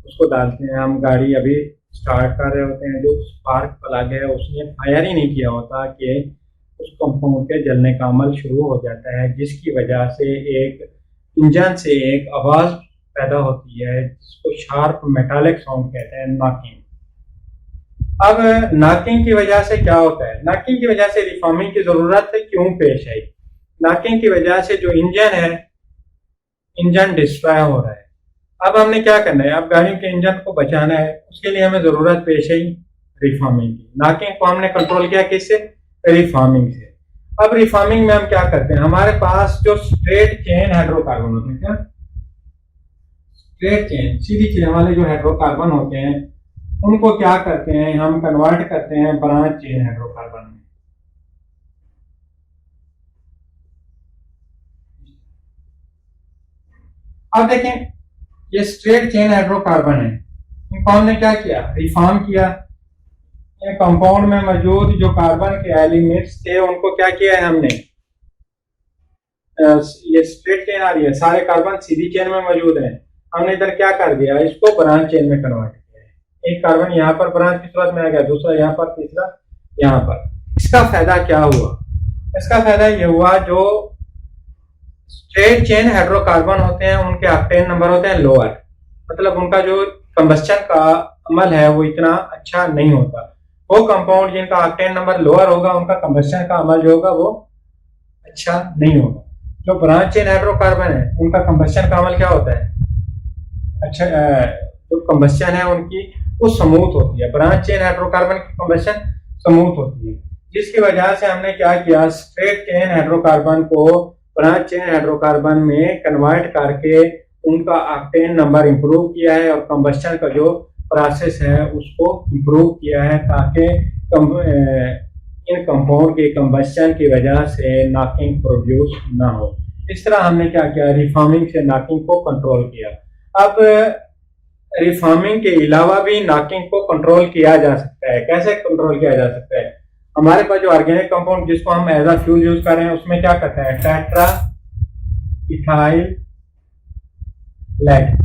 उसको डालते हैं, हम गाड़ी अभी स्टार्ट कर रहे होते हैं, जो स्पार्क प्लग है उसने फायर ही नहीं किया होता कि उस कंपाउंड के जलने का अमल शुरू हो जाता है, जिसकी वजह से एक इंजन से एक आवाज पैदा होती है जिसको शार्प मेटालिक साउंड कहते हैं, नॉकिंग। अब नॉकिंग की वजह से क्या होता है, नॉकिंग की वजह से रिफॉर्मिंग की जरूरत क्यों पेश आई? नॉकिंग की वजह से जो इंजन है, इंजन डिस्ट्रॉय हो रहा है। अब हमने क्या करना है, अब गाड़ियों के इंजन को बचाना है, उसके लिए हमें जरूरत पेश आई रिफॉर्मिंग की। नॉकिंग को हमने कंट्रोल किया किससे? रिफॉर्मिंग से। अब रिफॉर्मिंग में हम क्या करते हैं, हमारे पास जो स्ट्रेट चेन हाइड्रोकार्बन होते हैं, क्या स्ट्रेट चेन सीधी चेन वाले जो हाइड्रोकार्बन होते हैं, उनको क्या करते हैं, हम कन्वर्ट करते हैं ब्रांच चेन हाइड्रोकार्बन में। अब देखें, ये स्ट्रेट चेन हाइड्रोकार्बन है, इनको हमने क्या किया, रिफॉर्म किया। ये कंपाउंड में मौजूद जो कार्बन के एलिमेंट्स थे उनको क्या किया है हमने, ये स्ट्रेट चेन आ रही है, सारे कार्बन सीधी चेन में मौजूद है, हमने इधर क्या कर दिया, इसको ब्रांच चेन में कन्वर्ट किया है। एक कार्बन यहाँ पर ब्रांच की सूरत में आ गया, दूसरा यहाँ पर, तीसरा यहाँ पर। इसका फायदा क्या हुआ? इसका फायदा ये हुआ, जो स्ट्रेट चेन हाइड्रोकार्बन होते हैं उनके ऑक्टेन नंबर होते हैं लोअर, मतलब उनका जो कंबस्शन का अमल है वो इतना अच्छा नहीं होता। वो कंपाउंड जिनका ऑक्टेन नंबर लोअर होगा उनका कंबस्शन का अमल जो होगा वो अच्छा नहीं होगा। जो ब्रांच चेन हाइड्रोकार्बन है उनका कंबस्शन का अमल क्या होता है, अच्छा, जो कंबस्शन है उनकी वो स्मूथ होती है। ब्रांच चेन हाइड्रोकार्बन की कंबस्शन स्मूथ होती है, जिसकी वजह से हमने क्या किया, स्ट्रेट चेन हाइड्रोकार्बन को ब्रांच चेन हाइड्रोकार्बन में कन्वर्ट करके उनका ऑक्टेन नंबर इंप्रूव किया है और कंबस्शन का जो प्रोसेस है उसको इंप्रूव किया है, ताकि इन कंपाउंड के कंबस्शन की वजह से नॉकिंग प्रोड्यूस ना हो। इस तरह हमने क्या किया, रिफॉर्मिंग से नॉकिंग को कंट्रोल किया। अब रिफॉर्मिंग के अलावा भी नॉकिंग को कंट्रोल किया जा सकता है। कैसे कंट्रोल किया जा सकता है? हमारे पास जो ऑर्गेनिक कंपाउंड जिसको हम एज अ फ्यूल यूज कर रहे हैं उसमें क्या करता है, tetra ethyl lead.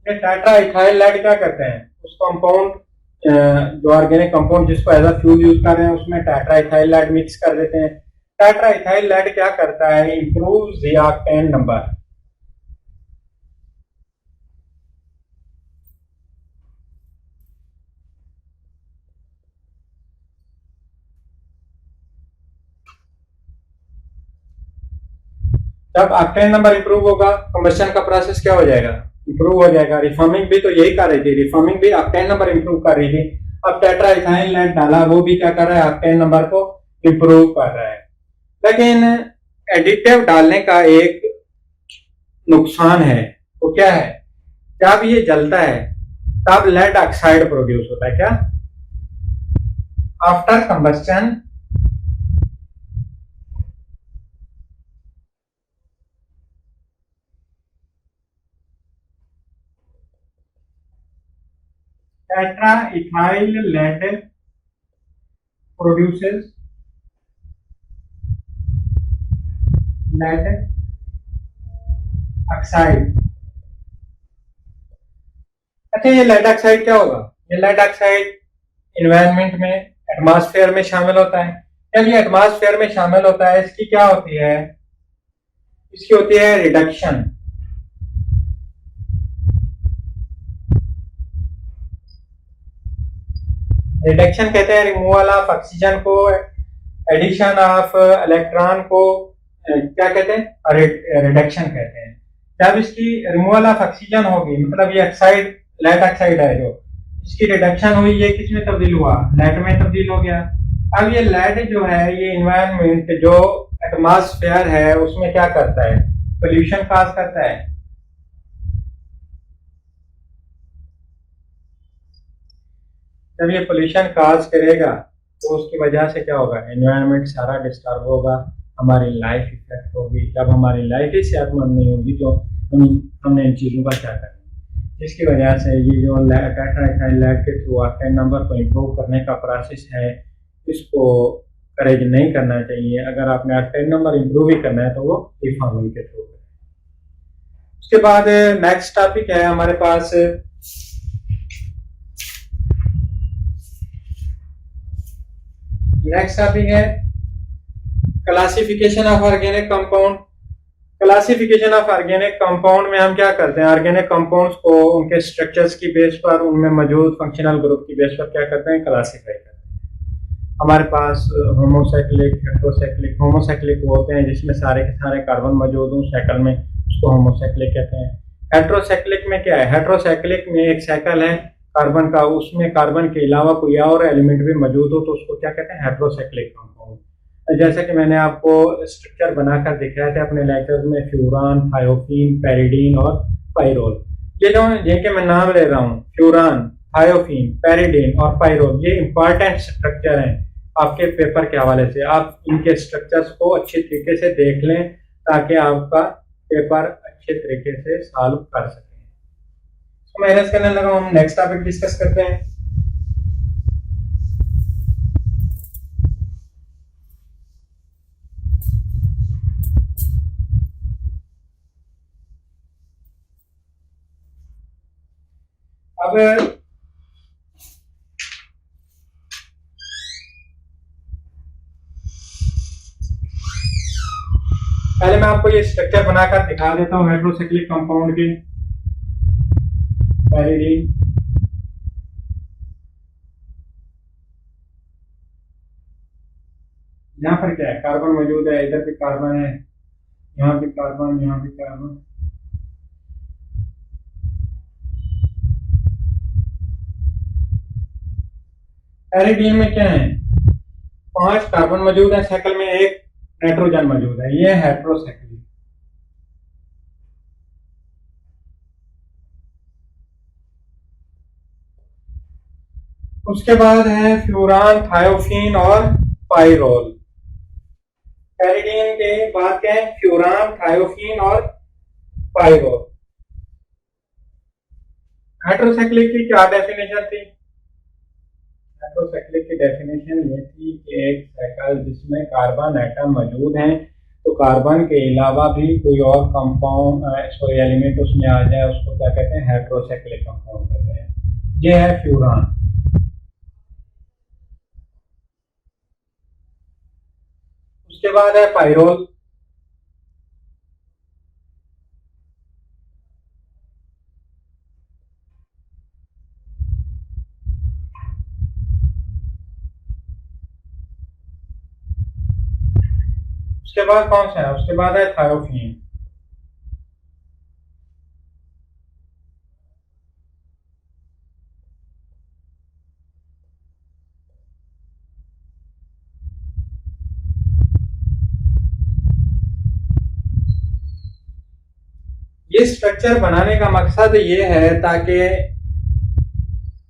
Tetra ethyl lead क्या करते हैं, उस कंपाउंड, जो ऑर्गेनिक कंपाउंड जिसको एज अ फ्यूल यूज कर रहे हैं उसमें टेट्रा इथाइल लेड मिक्स कर देते हैं। टेट्रा इथाइल लेड क्या करता है, इंप्रूव द ऑक्टेन नंबर। जब ऑक्टेन नंबर इंप्रूव होगा कंबस्शन का प्रोसेस क्या हो जाएगा, इंप्रूव हो जाएगा। रिफॉर्मिंग भी तो यही कर रही थी, रिफॉर्मिंग भी ऑक्टेन नंबर इंप्रूव कर रही थी। अब टेट्रा इथाइल लेड डाला, वो भी क्या कर रहा है, ऑक्टेन नंबर को इंप्रूव कर रहा है। लेकिन एडिटिव डालने का एक नुकसान है, वो क्या है, जब ये जलता है तब लेड ऑक्साइड प्रोड्यूस होता है। क्या? After combustion tetra ethyl lead produces lead oxide. अच्छा, ये लेड ऑक्साइड क्या होगा, ये लेड ऑक्साइड इन्वायरमेंट में, एटमॉस्फेयर में शामिल होता है। जब ये एटमॉस्फेयर में शामिल होता है, इसकी क्या होती है, इसकी होती है रिडक्शन। रिडक्शन कहते हैं रिमूवल ऑफ ऑक्सीजन को, एडिशन ऑफ इलेक्ट्रॉन को क्या कहते हैं, रिडक्शन कहते हैं। जब इसकी रिमूवल ऑफ ऑक्सीजन होगी, मतलब ये ऑक्साइड, लेड ऑक्साइड है, जो इसकी रिडक्शन हुई, ये किस में तब्दील हुआ, लेड में तब्दील हो गया। अब ये लेड जो है, ये इन्वायरमेंट, जो एटमॉस्फेयर है उसमें क्या करता है, पोल्यूशन काज करता है। जब ये पोल्यूशन काज करेगा तो उसकी वजह से क्या होगा, एनवायरनमेंट सारा डिस्टर्ब होगा, हमारी लाइफ इफेक्ट होगी। जब हमारी लाइफ ही सेहतमंद नहीं होगी तो हमने इन चीज़ों का क्या करना है। इसकी वजह से ये जो टेट्राइथाइल लेड के थ्रू ऑक्टेन नंबर को इम्प्रूव करने का प्रोसेस है, इसको करेज नहीं करना चाहिए। अगर आपने ऑक्टेन नंबर इम्प्रूव ही करना है तो वो रिफॉर्मिंग के थ्रू करें। उसके बाद नेक्स्ट टॉपिक है हमारे पास नेक्स्ट टॉपिक है classification of organic compound. Classification of organic compound में हम क्या करते हैं, ऑर्गेनिक कंपाउंड्स को उनके स्ट्रक्चर्स की बेस पर, उनमें मौजूद फंक्शनल ग्रुप की बेस पर क्या करते हैं, क्लासिफाई करते हैं। हमारे पास होमोसाइक्लिक, हेटेरोसाइक्लिक। होमोसाइक्लिक वो होते हैं जिसमें सारे के सारे कार्बन मौजूद हों साइकिल में, उसको होमोसाइक्लिक कहते हैं। हेटेरोसाइक्लिक में क्या है, हेटेरोसाइक्लिक में एक साइकिल है कार्बन का, उसमें कार्बन के अलावा कोई और एलिमेंट भी मौजूद हो तो उसको क्या कहते हैं, हेटेरोसाइक्लिक कंपाउंड। जैसे कि मैंने आपको स्ट्रक्चर बनाकर दिखाया था अपने लेक्चर में, फ्यूरान, थायोफीन, पैरिडीन और पाइरोल। ये जो जिनके मैं नाम ले रहा हूँ, फ्यूरान, थायोफीन, पैरिडीन और पाइरोल, ये इंपॉर्टेंट स्ट्रक्चर हैं आपके पेपर के हवाले से। आप इनके स्ट्रक्चर्स को अच्छे तरीके से देख लें ताकि आपका पेपर अच्छे तरीके से सॉल्व कर सकें। तो माइनस करने लगा, हम नेक्स्ट टॉपिक डिस्कस करते हैं। अब पहले मैं आपको ये स्ट्रक्चर बनाकर दिखा देता हूँ हेटेरोसाइक्लिक कंपाउंड के। पैरिडीन, यहाँ पर क्या है, कार्बन मौजूद है, इधर भी कार्बन है, यहाँ भी कार्बन, यहाँ भी कार्बन। पैरिडीन में क्या है, 5 कार्बन मौजूद है साइकिल में, एक नाइट्रोजन मौजूद है, ये हेटेरोसाइक्लिक। उसके बाद है फ्यूरान, थायोफीन और पाइरोल। पैरिडीन के बाद क्या है, फ्यूरान, थायोफीन और पाइरोल। हेटेरोसाइक्लिक की क्या डेफिनेशन थी, हेटेरोसाइक्लिक की डेफिनेशन ये थी कि एक साइकिल जिसमें कार्बन एटम मौजूद हैं, तो कार्बन के अलावा भी कोई और कंपाउंड कोई एलिमेंट उसमें आ जाए, उसको क्या कहते हैं, हेटेरोसाइक्लिक कंपाउंड कहते हैं। ये है फ्यूरान। उसके बाद है पाइरोल। उसके बाद कौन सा है, उसके बाद है थायोफीन। ये स्ट्रक्चर बनाने का मकसद ये है ताकि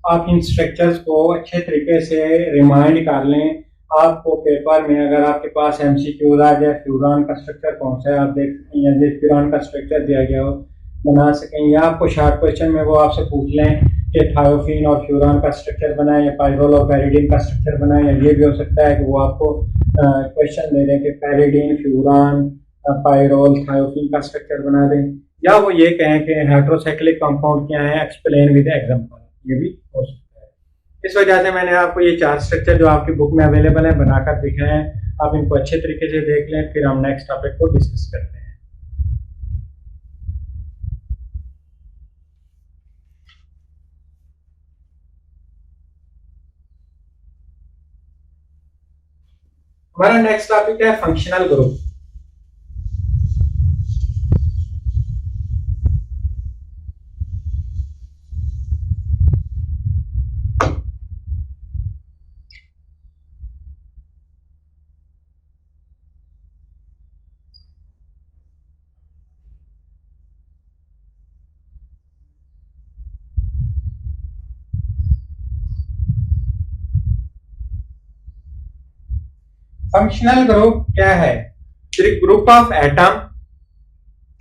आप इन स्ट्रक्चर्स को अच्छे तरीके से रिमाइंड कर लें। आपको पेपर में अगर आपके पास एमसीक्यूज आ जाए, फ्यूरान का स्ट्रक्चर कौन सा है आप देख सकें, या जिस फ्यूरान का स्ट्रक्चर दिया गया हो बना सकें, या आपको शॉर्ट क्वेश्चन में वो आपसे पूछ लें कि थायोफीन और फ्यूरान का स्ट्रक्चर बनाए, या पाइरोल और पैरिडीन का स्ट्रक्चर बनाए, या ये भी हो सकता है कि वो आपको क्वेश्चन दे दें कि पैरिडीन, फ्यूरान, पाइरोल, थायोफीन का स्ट्रक्चर बना दें, या वो ये कहें कि हेटेरोसाइक्लिक कंपाउंड क्या है, एक्सप्लेन विद एग्जांपल, ये भी हो सकता है। इस वजह से मैंने आपको ये 4 स्ट्रक्चर जो आपकी बुक में अवेलेबल है बनाकर दिखाए हैं। आप इनको अच्छे तरीके से देख लें, फिर हम नेक्स्ट टॉपिक को डिस्कस करते हैं। हमारा नेक्स्ट टॉपिक है फंक्शनल ग्रुप। फंक्शनल ग्रुप क्या है, group of atom.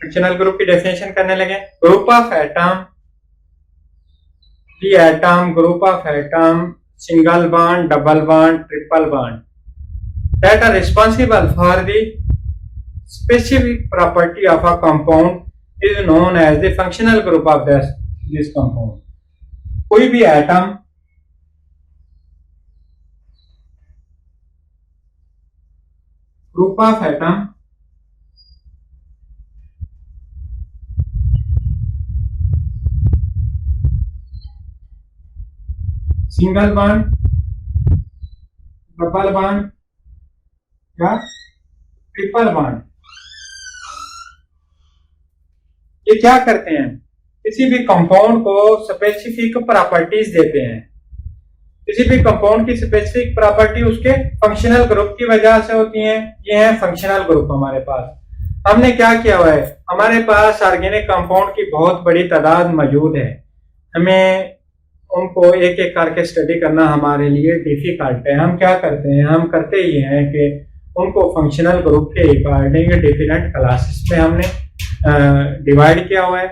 Functional group की डेफिनेशन करने लगे, group of atom, the atom, group of atom, single bond, double bond, triple bond that are responsible for the specific property of a compound is known as the functional group of this compound। कोई भी atom group of atom single bond, double bond या triple bond. ये क्या करते हैं, किसी भी compound को स्पेसिफिक प्रॉपर्टीज देते हैं। किसी भी कंपाउंड की स्पेसिफिक प्रॉपर्टी उसके फंक्शनल ग्रुप की वजह से होती है। ये है फंक्शनल ग्रुप हमारे पास। हमने क्या किया हुआ है, हमारे पास ऑर्गेनिक कंपाउंड की बहुत बड़ी तादाद मौजूद है। हमें उनको एक एक करके स्टडी करना हमारे लिए डिफिकल्ट है। हम क्या करते हैं, हम करते ही हैं कि उनको फंक्शनल ग्रुप के अकॉर्डिंग डिफरेंट क्लासेस में हमने डिवाइड किया हुआ है।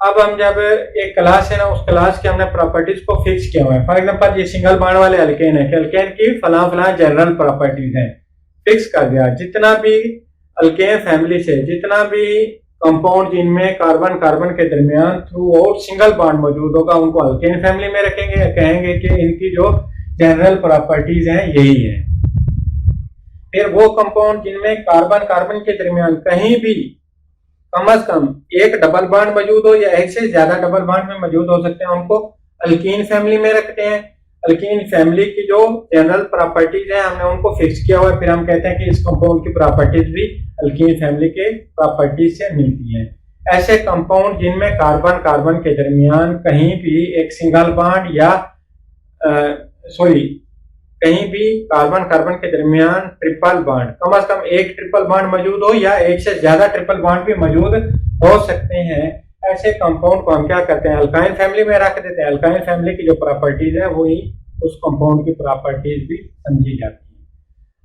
अब हम जब एक क्लास है ना, उस क्लास के हमने प्रॉपर्टीज को फिक्स किया हुआ है। फॉर एग्जांपल ये सिंगल बॉन्ड वाले अल्केन है कि अल्केन की फला फला जनरल प्रॉपर्टीज हैं, फिक्स कर दिया। जितना भी अल्केन फैमिली से जितना भी कंपाउंड जिनमें कार्बन कार्बन के दरमियान थ्रू आउट सिंगल बॉन्ड मौजूद होगा, उनको अल्केन फैमिली में रखेंगे, कहेंगे कि इनकी जो जनरल प्रॉपर्टीज हैं यही है। फिर वो कंपाउंड जिनमें कार्बन कार्बन के दरमियान कहीं भी कम से कम एक डबल बॉन्ड मौजूद हो या एक से ज्यादा डबल बॉन्ड में मौजूद हो सकते हैं, उनको अल्कीन फैमिली में रखते हैं। अल्कीन फैमिली की जो जनरल प्रॉपर्टीज है हमने उनको फिक्स किया हुआ है। फिर हम कहते हैं कि इस कंपाउंड की प्रॉपर्टीज भी अल्कीन फैमिली के प्रॉपर्टीज से मिलती हैं। ऐसे कंपाउंड जिनमें कार्बन कार्बन के दरमियान कहीं भी एक सिंगल बॉन्ड या कहीं भी कार्बन कार्बन के दरमियान ट्रिपल बॉन्ड, कम से कम एक ट्रिपल बॉन्ड मौजूद हो या एक से ज्यादा ट्रिपल बॉन्ड भी मौजूद हो सकते हैं, ऐसे कंपाउंड को हम क्या करते हैं, अल्काइन फैमिली में रख देते हैं। अल्काइन फैमिली की जो प्रॉपर्टीज है वही उस कंपाउंड की प्रॉपर्टीज भी समझी जाती है।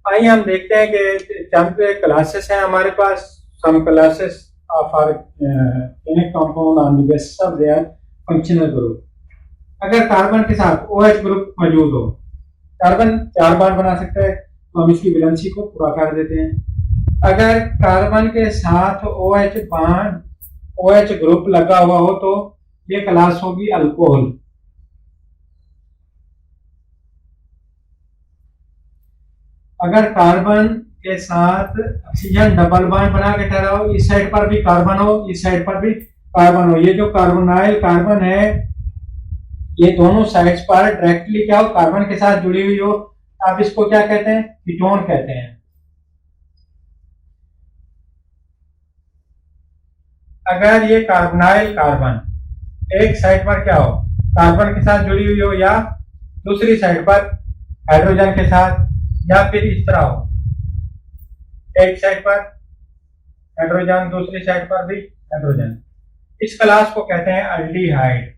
आइए हम देखते हैं कि चंद क्लासेस हैं हमारे पास। Some classes of organic compound on the basis of their functional group. अगर कार्बन के साथ OH ग्रुप मौजूद हो, कार्बन 4 बॉन्ड बना सकता है, तो हम इसकी वैलेंसी को पूरा कर देते हैं। अगर कार्बन के साथ OH ग्रुप लगा हुआ हो तो ये क्लास होगी अल्कोहल। अगर कार्बन के साथ ऑक्सीजन डबल बॉन्ड बना के ठहरा हो, इस साइड पर भी कार्बन हो, इस साइड पर भी कार्बन हो, ये जो कार्बोनाइल कार्बन है ये दोनों साइड्स पर डायरेक्टली क्या हो, कार्बन के साथ जुड़ी हुई हो, आप इसको क्या कहते हैं, कीटोन कहते हैं। अगर ये कार्बोनाइल कार्बन एक साइड पर क्या हो, कार्बन के साथ जुड़ी हुई हो, या दूसरी साइड पर हाइड्रोजन के साथ, या फिर इस तरह हो, एक साइड पर हाइड्रोजन दूसरी साइड पर भी हाइड्रोजन, इस क्लास को कहते हैं अल्डिहाइड।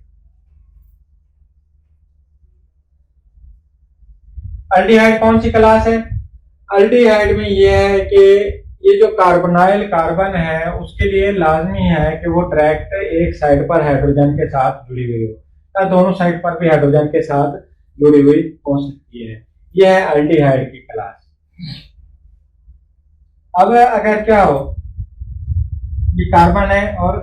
अल्डिहाइड कौन सी क्लास है? अल्डिहाइड में यह है कि ये जो कार्बोनाइल कार्बन है उसके लिए लाजमी है कि वो डायरेक्ट एक साइड पर हाइड्रोजन के साथ जुड़ी हुई हो, या दोनों साइड पर भी हाइड्रोजन के साथ जुड़ी हुई हो सकती है। यह है अल्डिहाइड की क्लास। अब अगर क्या हो, ये कार्बन है और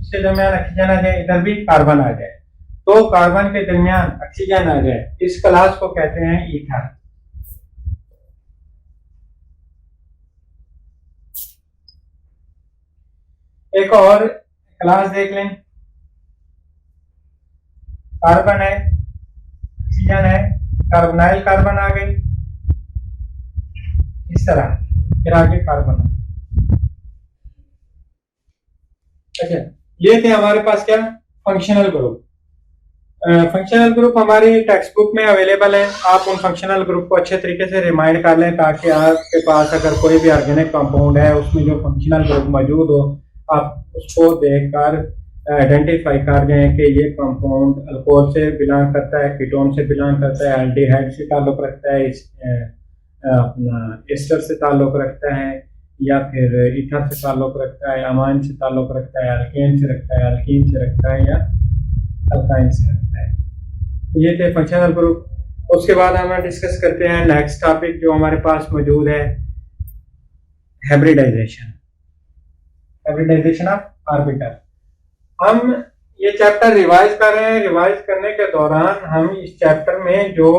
इसके दरमियान ऑक्सीजन आ जाए, इधर भी कार्बन आ जाए, तो कार्बन के दरमियान ऑक्सीजन आ जाए, इस क्लास को कहते हैं ईथर। एक और क्लास देख लें, कार्बन है, ऑक्सीजन है, कार्बोनाइल कार्बन आ गई, इस तरह, फिर आगे कार्बन। अच्छा, ये थे हमारे पास क्या, फंक्शनल ग्रुप। फंक्शनल ग्रुप हमारी टेक्स्ट बुक में अवेलेबल है। आप उन फंक्शनल ग्रुप को अच्छे तरीके से रिमाइंड कर लें, ताकि आपके पास अगर कोई भी ऑर्गेनिक कंपाउंड है उसमें जो फंक्शनल ग्रुप मौजूद हो, आप उसको देखकर आइडेंटिफाई कर दें कि ये कंपाउंड अल्कोहल से बिलोंग करता है, कीटोन से बिलोंग करता है, एल्डिहाइड से ताल्लुक रखता है, अपना एस्टर से ताल्लुक रखता है, या फिर ईथर से ताल्लुक रखता है, अमाइन से ताल्लुक रखता है, अल्केन से रखता है, अल्कीन से रखता है, या अल्काइन से रखता है। तो ये थे फंक्शनल ग्रुप। उसके बाद हम डिस्कस करते हैं नेक्स्ट टॉपिक जो हमारे पास मौजूद है, हाइब्रिडाइजेशन। Hybridisation of orbital. हम ये चैप्टर रिवाइज कर रहे हैं। रिवाइज करने के दौरान हम इस चैप्टर में जो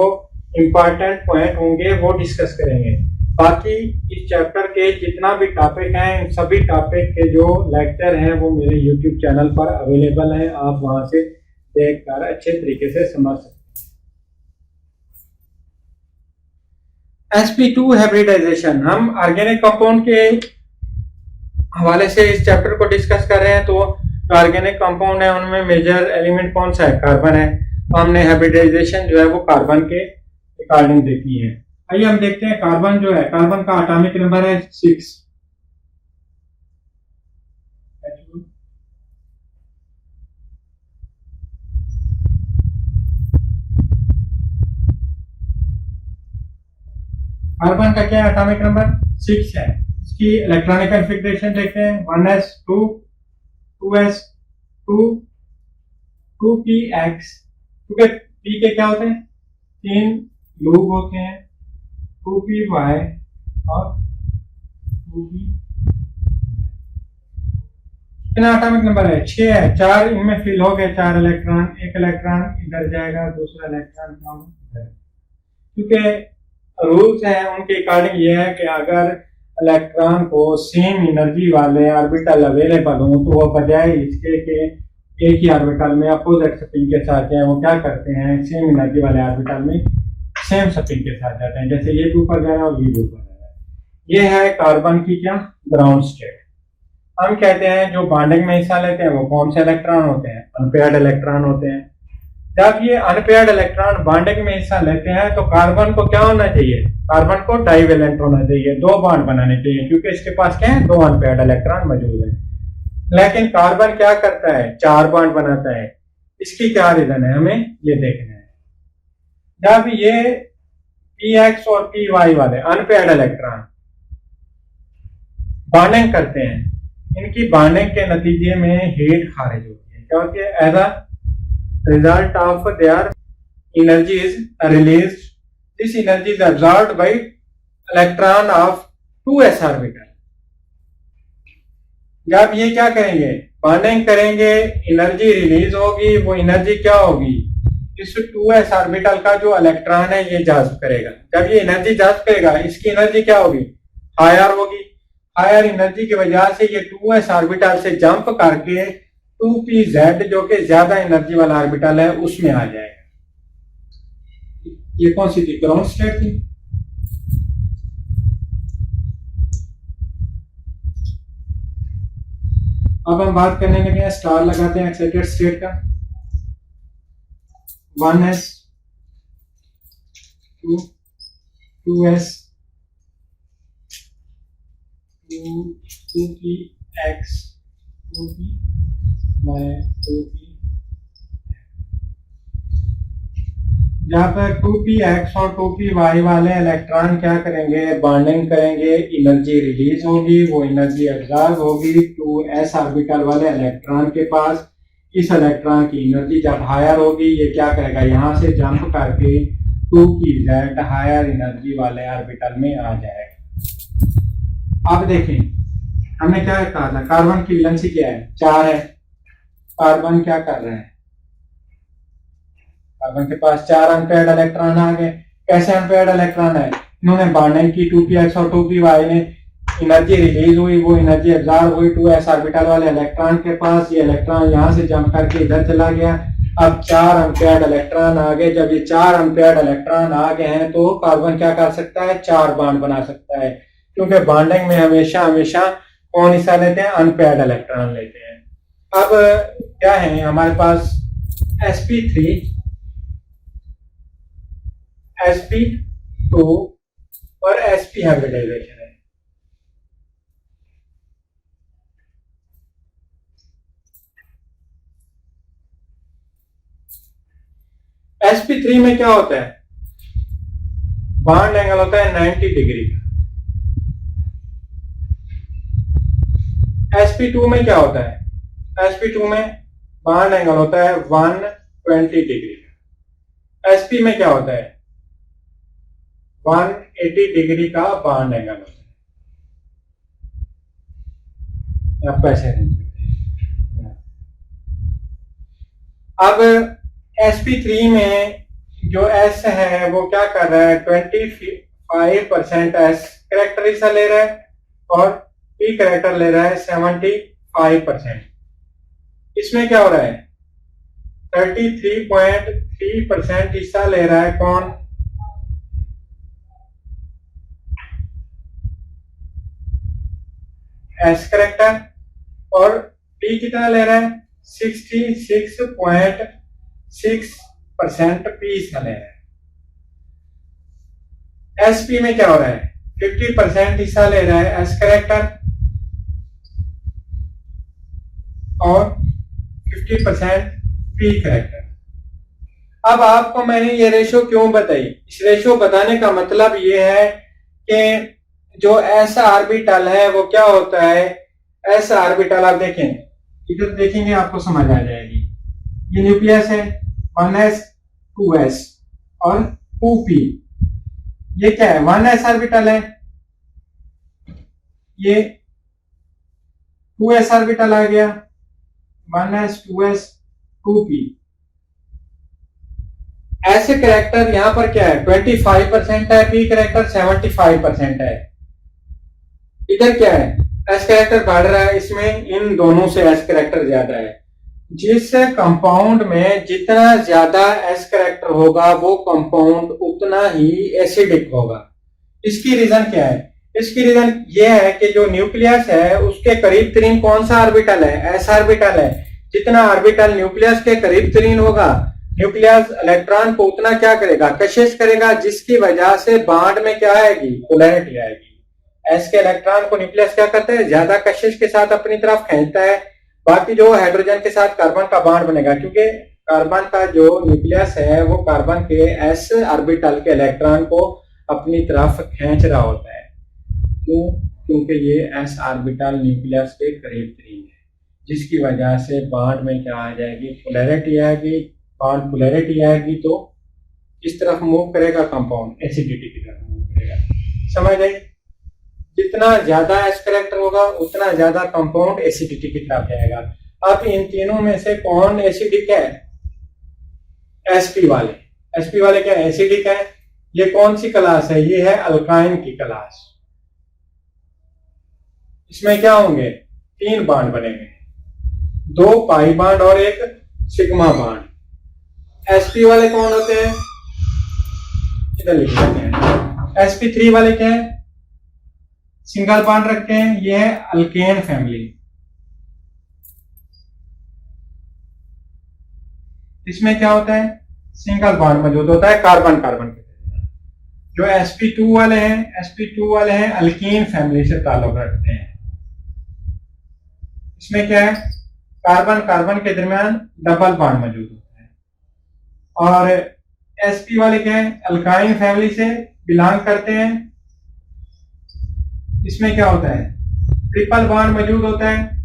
इम्पोर्टेंट पॉइंट होंगे वो डिस्कस करेंगे। बाकी इस चैप्टर के जितना भी टॉपिक हैं, सभी टॉपिक के जो लेक्चर हैं वो मेरे यूट्यूब चैनल पर अवेलेबल हैं, आप वहां से देखकर अच्छे तरीके से समझ सकते हैं। sp2 हाइब्रिडाइजेशन, हम ऑर्गेनिक कंपाउंड के हवाले से इस चैप्टर को डिस्कस कर रहे हैं। तो जो ऑर्गेनिक कंपाउंड है उनमें मेजर एलिमेंट कौन सा है? कार्बन है। तो हमने हाइब्रिडाइजेशन जो है वो कार्बन के अकॉर्डिंग देखनी है। आइए हम देखते हैं कार्बन जो है, कार्बन का एटॉमिक नंबर है 6। कार्बन का क्या एटॉमिक नंबर? 6 है। इसकी इलेक्ट्रॉनिक कॉन्फ़िगरेशन देखते हैं, 1s2 2s2 2px। क्योंकि p के क्या होते हैं? 3 लूप होते हैं, 2py और 2p। कितना एटॉमिक नंबर है? 6 है। 4 इनमें फिल हो गए, 4 इलेक्ट्रॉन, एक इलेक्ट्रॉन इधर जाएगा, दूसरा इलेक्ट्रॉन इधर। क्योंकि रूल्स हैं उनके अकॉर्डिंग ये है कि अगर इलेक्ट्रॉन को सेम एनर्जी वाले ऑर्बिटल अवेलेबल हो तो वो बजाय इसके के एक ही ऑर्बिटल में अपोजिट स्पिन के साथ जाए, वो क्या करते हैं, सेम एनर्जी वाले ऑर्बिटल में सेम स्पिन के साथ जाते हैं। जैसे ये भी ऊपर जा रहा है और ये भी ऊपर जा रहा है। ये है कार्बन की क्या? Ground state. हम कहते हैं जो बॉन्डिंग में हिस्सा लेते हैं वो कौन से इलेक्ट्रॉन होते हैं? अनपेयर्ड इलेक्ट्रॉन होते हैं। जब ये अनपेयर्ड इलेक्ट्रॉन बॉन्डिंग में हिस्सा लेते हैं तो कार्बन को क्या होना चाहिए? कार्बन को डाइवेलेंट होना चाहिए, 2 बॉन्ड बनाने चाहिए, क्योंकि इसके पास क्या है? 2 अनपेयर्ड इलेक्ट्रॉन मौजूद है। लेकिन कार्बन क्या करता है? 4 बॉन्ड बनाता है। इसकी क्या रीजन है, हमें ये देखना है। जब ये px और py वाले अनपेयर्ड इलेक्ट्रॉन बॉन्डिंग करते हैं, इनकी बॉन्डिंग के नतीजे में हीट खारिज होती है। क्या होती है? As a result of their energy is released. This energy is absorbed by electron of 2s orbital. जब ये क्या करेंगे? बॉन्डिंग करेंगे, एनर्जी रिलीज होगी। वो एनर्जी क्या होगी? इस 2s ऑर्बिटल का जो इलेक्ट्रॉन है ये जाज़्ब करेगा। जब ये एनर्जी जाज़्ब करेगा, इसकी एनर्जी क्या होगी? हायर होगी। हायर एनर्जी की वजह से ये 2s ऑर्बिटल से जंप करके 2pz जो कि ज्यादा एनर्जी वाला ऑर्बिटल है उसमें आ जाएगा। ये कौन सी थी? ग्राउंड स्टेट थी। अब हम बात करने लगे हैं, स्टार लगाते हैं एक्साइटेड स्टेट का। 1s 2s 2px 2p जहां पर 2px और 2py वाले इलेक्ट्रॉन क्या करेंगे? बॉन्डिंग करेंगे, एनर्जी रिलीज होगी, वो एनर्जी एब्जॉर्ब होगी 2s ऑर्बिटल वाले इलेक्ट्रॉन के पास। इस इलेक्ट्रॉन की एनर्जी जब हायर होगी, ये क्या करेगा? यहां से जंप करके 2pz हायर एनर्जी वाले ऑर्बिटल में आ जाएगा। अब देखें, हमने क्या कहा था? कार्बन की वैलेंसी क्या है? 4 है। कार्बन क्या कर रहे हैं? कार्बन के पास 4 अनपेयर्ड इलेक्ट्रॉन आ गए। कैसे अनपेयर्ड इलेक्ट्रॉन है? इन्होंने बॉन्डिंग की 2px और 2py ने, एनर्जी रिलीज हुई, वो एनर्जी एब्जॉर्ब हुई 2s ऑर्बिटल वाले इलेक्ट्रॉन के पास। ये इलेक्ट्रॉन यहां से जंप करके इधर चला गया। अब 4 अनपेयर्ड इलेक्ट्रॉन आ गए। जब ये 4 अनपेयर्ड इलेक्ट्रॉन आ गए हैं तो कार्बन क्या कर सकता है? 4 बॉन्ड बना सकता है, क्योंकि बॉन्डिंग में हमेशा हमेशा कौन हिस्सा लेते हैं? अनपेयर्ड इलेक्ट्रॉन लेते हैं। अब क्या है हमारे पास? sp3 sp2 और sp हाइब्रिडाइजेशन है। sp3 में क्या होता है? बॉन्ड एंगल होता है 90 डिग्री का। sp2 में क्या होता है? sp2 में बॉन्ड एंगल होता है 120 डिग्री का। sp में क्या होता है? 180 डिग्री का बॉन्ड एंगल होता है। आप कैसे अब sp3 में जो s है वो क्या कर रहा है? 25% एस करेक्टर हिस्सा ले रहा है और पी करेक्टर ले रहा है 75%। इसमें क्या हो रहा है, 33.3% हिस्सा ले रहा है कौन, एस करेक्टर, और पी कितना ले रहा है, 66.6% पी हिस्सा ले रहा है। एसपी में क्या हो रहा है, 50% हिस्सा ले रहा है एस करेक्टर और 50% पी करेक्टर। अब आपको मैंने ये रेशो क्यों बताई, इस रेशो बताने का मतलब ये है कि जो एस ऑर्बिटल है वो क्या होता है, एस ऑर्बिटल आप देखें, इधर देखेंगे आपको समझ आ जाएगी। ये न्यूक्लियस है 1s 2s और 2p, ये क्या है 1s ऑर्बिटल है, ये 2s ऑर्बिटल आ गया, 1s 2s 2p। ऐसे करेक्टर यहां पर क्या है 25% है, पी करेक्टर 75% है। इधर क्या है, एस करेक्टर बढ़ रहा है, इसमें इन दोनों से एस करेक्टर ज्यादा है। जिस कंपाउंड में जितना ज्यादा एस करेक्टर होगा वो कंपाउंड उतना ही एसिडिक होगा। इसकी रीजन क्या है, इसकी रीजन ये है कि जो न्यूक्लियस है उसके करीब तरीन कौन सा ऑर्बिटल है, एस ऑर्बिटल है। जितना ऑर्बिटल न्यूक्लियस के करीब तरीन होगा, न्यूक्लियस इलेक्ट्रॉन को उतना क्या करेगा, कशिश करेगा, जिसकी वजह से बॉन्ड में क्या आएगी, पोलैरिटी आएगी। एस के इलेक्ट्रॉन को न्यूक्लियस क्या करता है, ज्यादा कशिश के साथ अपनी तरफ खींचता है, बाकी जो हाइड्रोजन के साथ कार्बन का बॉन्ड बनेगा, क्योंकि कार्बन का जो न्यूक्लियस है वो कार्बन के एस ऑर्बिटल के इलेक्ट्रॉन को अपनी तरफ खींच रहा होता है। क्यों, क्योंकि ये एस ऑर्बिटल न्यूक्लियस के करीब तरीन है, जिसकी वजह से बॉन्ड में क्या आ जाएगी, पोलैरिटी आएगी। बॉन्ड पोलैरिटी आएगी तो किस तरफ मूव करेगा, कंपाउंड एसिडिटी की तरफ मूव करेगा। समझ आई, जितना ज्यादा एस करेक्टर होगा उतना ज्यादा कंपाउंड एसिडिटी की तरफ जाएगा। अब इन तीनों में से कौन एसिडिक है, एसपी वाले। एसपी वाले क्या एसिडिक है, ये कौन सी क्लास है, ये है अल्काइन की क्लास। इसमें क्या होंगे, 3 बॉन्ड बनेंगे, 2 पाई बॉन्ड और 1 सिग्मा बॉन्ड। एसपी वाले कौन होते हैं, इधर लिख लेते हैं। sp3 वाले क्या है, सिंगल बॉन्ड रखते हैं, ये है अल्केन फैमिली। इसमें क्या होता है, सिंगल बॉन्ड मौजूद होता है कार्बन कार्बन के। जो sp2 वाले हैं, sp2 वाले हैं अल्कीन फैमिली से ताल्लुक रखते हैं। इसमें क्या है, कार्बन कार्बन के दरमियान डबल बॉन्ड मौजूद होता है। और sp वाले क्या है, अल्काइन फैमिली से बिलोंग करते हैं। इसमें क्या होता है, ट्रिपल बॉन्ड मौजूद होता है।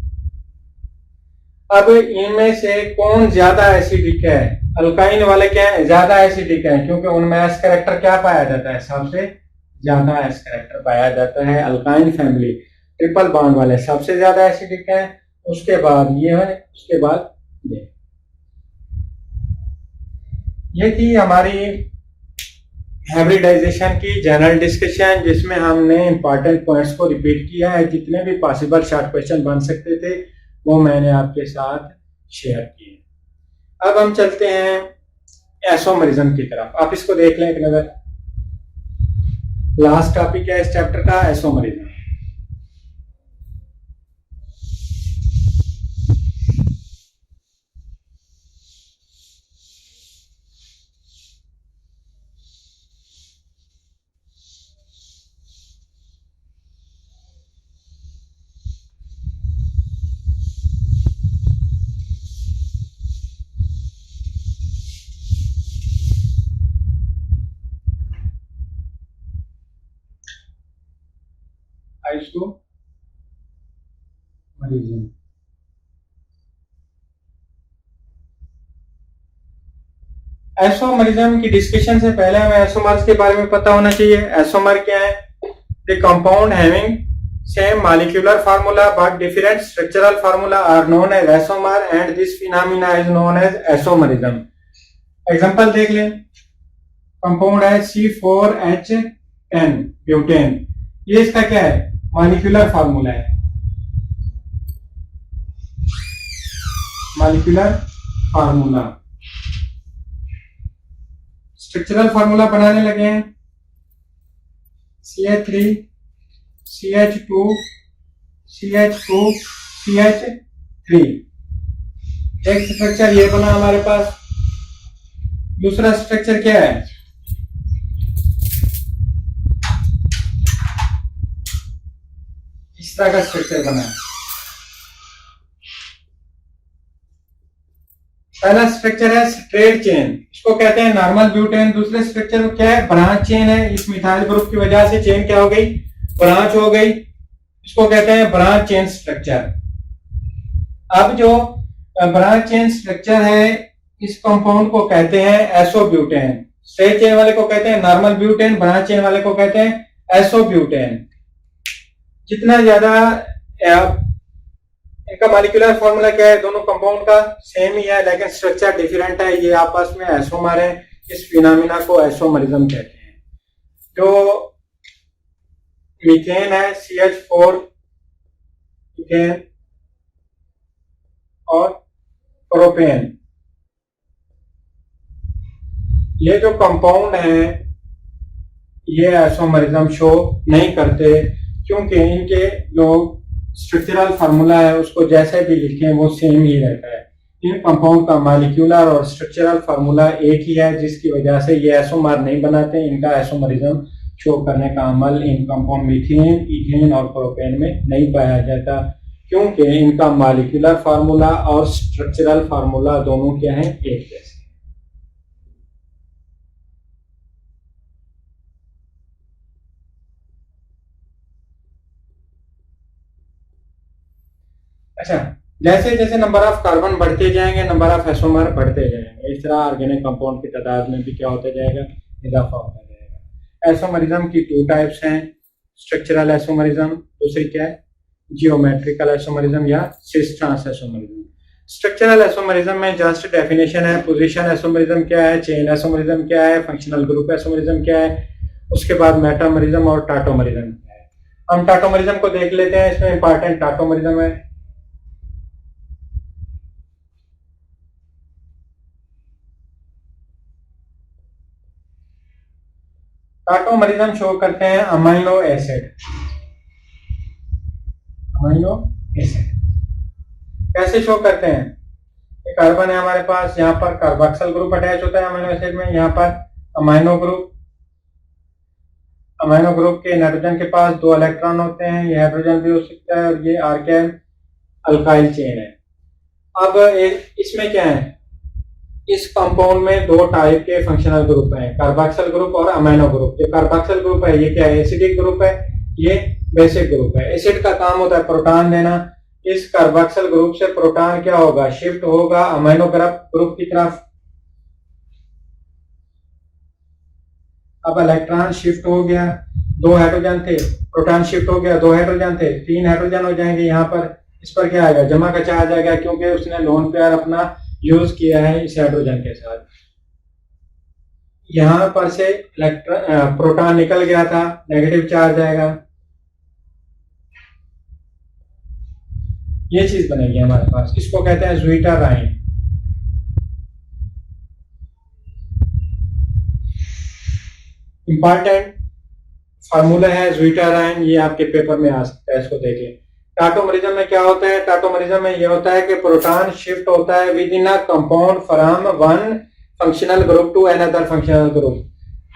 अब इनमें से कौन ज्यादा एसिडिक है, अल्काइन वाले क्या है, ज्यादा एसिडिक है, क्योंकि उनमें एस कैरेक्टर क्या पाया जाता है, सबसे ज्यादा एस कैरेक्टर पाया जाता है। अल्काइन फैमिली ट्रिपल बॉन्ड वाले सबसे ज्यादा एसिडिक है, उसके बाद ये है, उसके बाद ये थी हमारी हाइब्रिडाइजेशन की जनरल डिस्कशन, जिसमें हमने इंपॉर्टेंट पॉइंट्स को रिपीट किया है। जितने भी पॉसिबल शॉर्ट क्वेश्चन बन सकते थे वो मैंने आपके साथ शेयर किए। अब हम चलते हैं एसोमरिज्म की तरफ। आप इसको देख लें एक नजर। लास्ट टॉपिक है इस चैप्टर का, एसोमरिज्म। आइसोमरिज्म एसोमरिज्म की डिस्कशन से पहले हमें एसोमर्स के बारे में पता होना चाहिए। एसोमर क्या है, the compound having same molecular formula but different structural formula are known as isomer and this phenomena is known as isomerism. Example देख लें, कंपाउंड है C4H एन ब्यूटेन, ये इसका क्या है, मॉलिक्यूलर फार्मूला है, मॉलिक्यूलर फार्मूला। स्ट्रक्चरल फार्मूला बनाने लगे हैं, CH3 CH2 CH2 CH3, एक स्ट्रक्चर ये बना हमारे पास। दूसरा स्ट्रक्चर क्या है, इस तरह का स्ट्रक्चर बना है। पहला स्ट्रक्चर है स्ट्रेट चेन, इसको कहते हैं नॉर्मल ब्यूटेन। दूसरे स्ट्रक्चर क्या है, ब्रांच चेन है। इस मिथाइल ग्रुप की वजह से चेन क्या हो गई, ब्रांच हो गई, इसको कहते हैं ब्रांच चेन स्ट्रक्चर। अब जो ब्रांच चेन स्ट्रक्चर है, इस कंपाउंड को कहते हैं एसोब्यूटेन। स्ट्रेट चेन वाले को कहते हैं नॉर्मल ब्यूटेन, ब्रांच चेन वाले को कहते हैं एसोब्यूटेन। जितना ज्यादा इनका मॉलिक्यूलर फॉर्मूला क्या है, दोनों कंपाउंड का सेम ही है लेकिन स्ट्रक्चर डिफरेंट है। ये आपस में एसोमर है, इस फिनोमिना को एसोमरिज्म कहते हैं। जो मीथेन है CH4 मीथेन और प्रोपेन, ये जो कंपाउंड है ये आइसोमरिज्म शो नहीं करते क्योंकि इनके जो स्ट्रक्चरल फार्मूला है उसको जैसे भी लिखें वो सेम ही रहता है। इन कंपाउंड का मॉलिक्यूलर और स्ट्रक्चरल फार्मूला एक ही है, जिसकी वजह से ये आइसोमर नहीं बनाते। इनका आइसोमरिज्म शो करने का अमल इन कंपाउंड मीथेन, इथेन और प्रोपेन में नहीं पाया जाता क्योंकि इनका मॉलिक्यूलर फार्मूला और स्ट्रक्चरल फार्मूला दोनों क्या है, एक जैसे। अच्छा, जैसे जैसे नंबर ऑफ कार्बन बढ़ते जाएंगे नंबर ऑफ आइसोमर बढ़ते जाएंगे, इस तरह ऑर्गेनिक कंपाउंड की तादाद में भी क्या होता जाएगा, इजाफा होता जाएगा। आइसोमरिज्म की टू टाइप्स हैं, स्ट्रक्चरल आइसोमरिज्म, दूसरी क्या है जियोमेट्रिकल आइसोमरिज्म या cis trans isomerism. Structural isomerism में जस्ट डेफिनेशन है, पोजीशन आइसोमरिज्म क्या है, चेन आइसोमरिज्म क्या है, फंक्शनल ग्रुप आइसोमरिज्म क्या है, उसके बाद मेटामरिज्म और टाटोमरिज्म क्या है। हम टाटोमरिज्म को देख लेते हैं, इसमें इंपॉर्टेंट टाटोमरिज्म है। टाटोमरिज्म शो करते हैं अमाइनो एसिड, अमाइनो एसिड कैसे शो करते हैं, एक कार्बन है हमारे पास, यहाँ पर कार्बोक्सिल ग्रुप अटैच होता है अमाइनो एसिड में, यहाँ पर अमाइनो ग्रुप, अमाइनो ग्रुप के नाइट्रोजन के पास 2 इलेक्ट्रॉन होते हैं, ये हाइड्रोजन भी हो सकता है और ये आर्केन अल्काइल चेन है। अब इसमें क्या है, इस कंपाउंड में 2 टाइप के फंक्शनल ग्रुप हैं, कार्बोक्सिल ग्रुप और अमाइनो ग्रुप। जो कार्बोक्सिल ग्रुप है ये क्या है, एसिडिक ग्रुप है, ये बेसिक ग्रुप है। एसिड का काम होता है प्रोटॉन देना, इस कार्बोक्सिल ग्रुप से प्रोटॉन क्या होगा, शिफ्ट होगा अमाइनो ग्रुप की तरफ। अब इलेक्ट्रॉन शिफ्ट हो गया, 2 हाइड्रोजन थे, प्रोटॉन शिफ्ट हो गया, 2 हाइड्रोजन थे, 3 हाइड्रोजन हो जाएंगे। यहाँ पर इस पर क्या आएगा, जमा का चार्ज आएगा क्योंकि उसने लोन पेयर अपना यूज किया है इस हाइड्रोजन के साथ। यहां पर से प्रोटॉन निकल गया था, नेगेटिव चार्ज आएगा, ये चीज बनेगी हमारे पास, इसको कहते हैं ज़्वीटराइन। इंपॉर्टेंट फार्मूला है ज़्वीटराइन, ये आपके पेपर में आ सकता है, इसको देखिए। टाटोमरिज्म में क्या होता है, टाटोमरिज्म में यह होता है कि प्रोटॉन शिफ्ट होता है within a compound from one functional group to another functional group.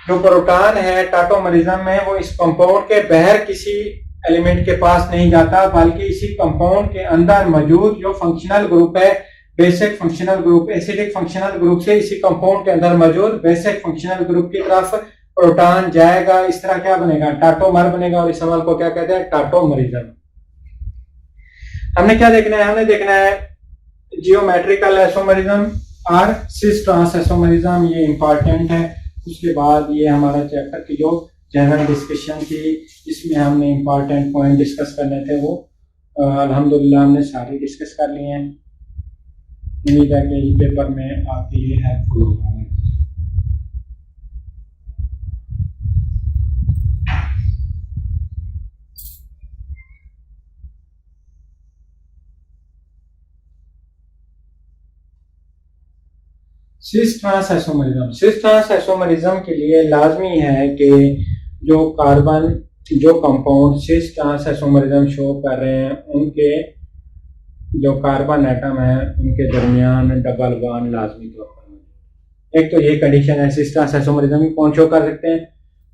जो प्रोटॉन है टाटोमरिज्म में वो इस कंपाउंड के बाहर किसी एलिमेंट के पास नहीं जाता, बल्कि इसी कंपाउंड के अंदर मौजूद जो फंक्शनल ग्रुप है, basic functional group, acidic functional group से इसी कंपाउंड के अंदर मौजूद बेसिक फंक्शनल ग्रुप की तरफ प्रोटॉन जाएगा। इस तरह क्या बनेगा, टाटोमर बनेगा, और इस सवाल को क्या कहते हैं, टाटोमरिज्म। हमने क्या देखना है, हमने देखना है जियोमेट्रिकल आइसोमरिज्म और सिस ट्रांस आइसोमरिज्म, ये इंपॉर्टेंट है। उसके बाद ये हमारा चैप्टर की जो जनरल डिस्कशन थी, इसमें हमने इंपॉर्टेंट पॉइंट डिस्कस करने थे, वो अल्हम्दुलिल्लाह हमने सारे डिस्कस कर लिए हैं। उम्मीद है कि पेपर में आपके लिए हेल्पफुल होगा। सिस ट्रांस आइसोमरिज्म के लिए लाजमी है कि जो compound cis trans isomerism show कर रहे हैं उनके जो कार्बन एटम है उनके दरमियान डबल बॉन्ड लाजमी तौर पर मौजूद। एक तो ये कंडीशन है सिस ट्रांस आइसोमरिज्म की। कौन शो कर सकते हैं?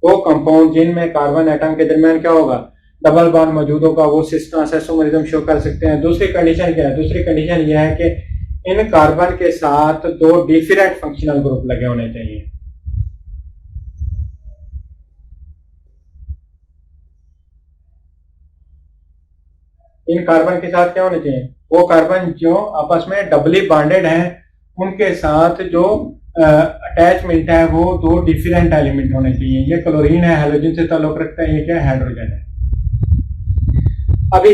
वो कंपाउंड जिनमें कार्बन एटम के दरमियान क्या होगा, डबल बॉन्ड मौजूद होगा, वो सिस ट्रांस आइसोमरिज्म शो कर सकते हैं। दूसरी कंडीशन क्या है? दूसरी कंडीशन यह है कि इन कार्बन के साथ दो डिफरेंट फंक्शनल ग्रुप लगे होने चाहिए। इन कार्बन के साथ क्या होने चाहिए? वो कार्बन जो आपस में डबली बॉन्डेड हैं उनके साथ जो अटैचमेंट है वो दो डिफरेंट एलिमेंट होने चाहिए। ये क्लोरीन है, हेलोजन से ताल्लुक रखता है, ये क्या है? हाइड्रोजन है। अभी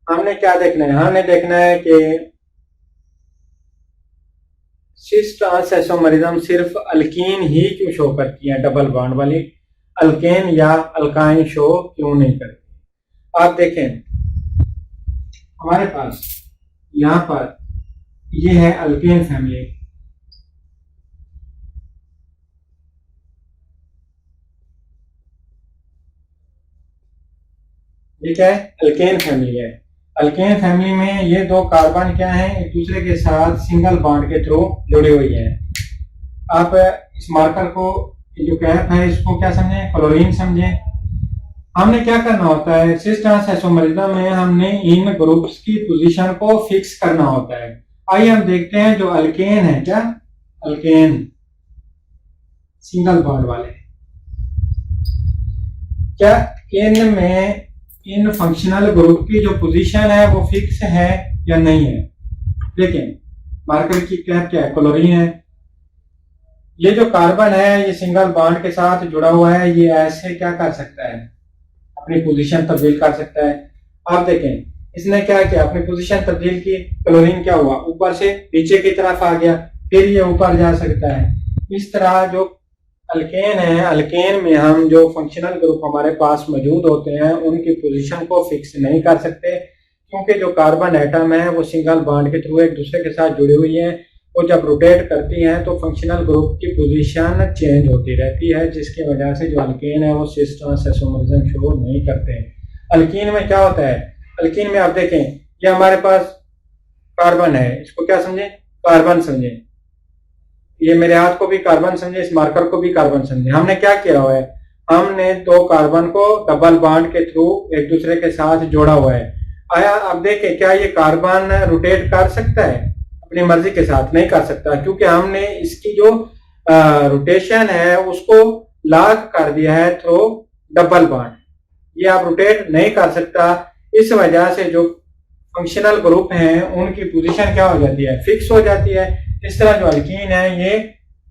हमने क्या देखना है? हमने देखना है कि सिस ट्रांस आइसोमरिज्म सिर्फ अल्कीन ही क्यों शो करती है, डबल बॉन्ड वाली, अल्केन या अल्काइन शो क्यों नहीं करती? आप देखें हमारे पास यहां पर ये है अल्केन फैमिली, ये क्या है? अल्केन फैमिली है। अल्केन फैमिली में ये दो कार्बन क्या हैं, एक दूसरे के साथ सिंगल बॉन्ड के थ्रू जुड़ी हुई हैं। आप इस मार्कर को जो कैप है इसको क्या समझें? क्लोरीन समझें। हमने क्या करना होता है सिस ट्रांस आइसोमरिज्म में? हमने इन ग्रुप्स की पोजीशन को फिक्स करना होता है। आइए हम देखते हैं जो अल्केन है, क्या अल्केन सिंगल बॉन्ड वाले, क्या इनमें इन फंक्शनल ग्रुप की जो पोजीशन है वो फिक्स है या नहीं है? देखिए मार्कर की कैप क्या है? क्लोरीन है। ये जो कार्बन है ये सिंगल बॉन्ड के साथ जुड़ा हुआ है, ये ऐसे क्या कर सकता है? अपनी पोजीशन तब्दील कर सकता है। आप देखें इसने क्या किया, अपनी पोजीशन तब्दील की। क्लोरीन क्या हुआ? ऊपर से नीचे की तरफ आ गया, फिर ये ऊपर जा सकता है। इस तरह जो अल्केन है, अल्केन में हम जो फंक्शनल ग्रुप हमारे पास मौजूद होते हैं उनकी पोजीशन को फिक्स नहीं कर सकते, क्योंकि जो कार्बन एटम है वो सिंगल बॉन्ड के थ्रू एक दूसरे के साथ जुड़ी हुई है। वो जब रोटेट करती हैं तो फंक्शनल ग्रुप की पोजीशन चेंज होती रहती है, जिसकी वजह से जो अल्केन है वो सिस ट्रांस आइसोमरिज्म शो नहीं करते। अल्कीन में क्या होता है? अल्कीन में आप देखें ये हमारे पास कार्बन है, इसको क्या समझे? कार्बन समझे। ये मेरे हाथ को भी कार्बन समझे, इस मार्कर को भी कार्बन समझे। हमने क्या किया हुआ है? हमने दो कार्बन को डबल बॉन्ड के थ्रू एक दूसरे के साथ जोड़ा हुआ है। आया अब देखें क्या ये कार्बन रोटेट कर सकता है? अपनी मर्जी के साथ नहीं कर सकता, क्योंकि हमने इसकी जो रोटेशन है उसको लॉक कर दिया है थ्रू डबल बॉन्ड। ये आप रोटेट नहीं कर सकता। इस वजह से जो फंक्शनल ग्रुप हैं उनकी पोजीशन क्या हो जाती है? फिक्स हो जाती है। इस तरह जो अल्कीन है ये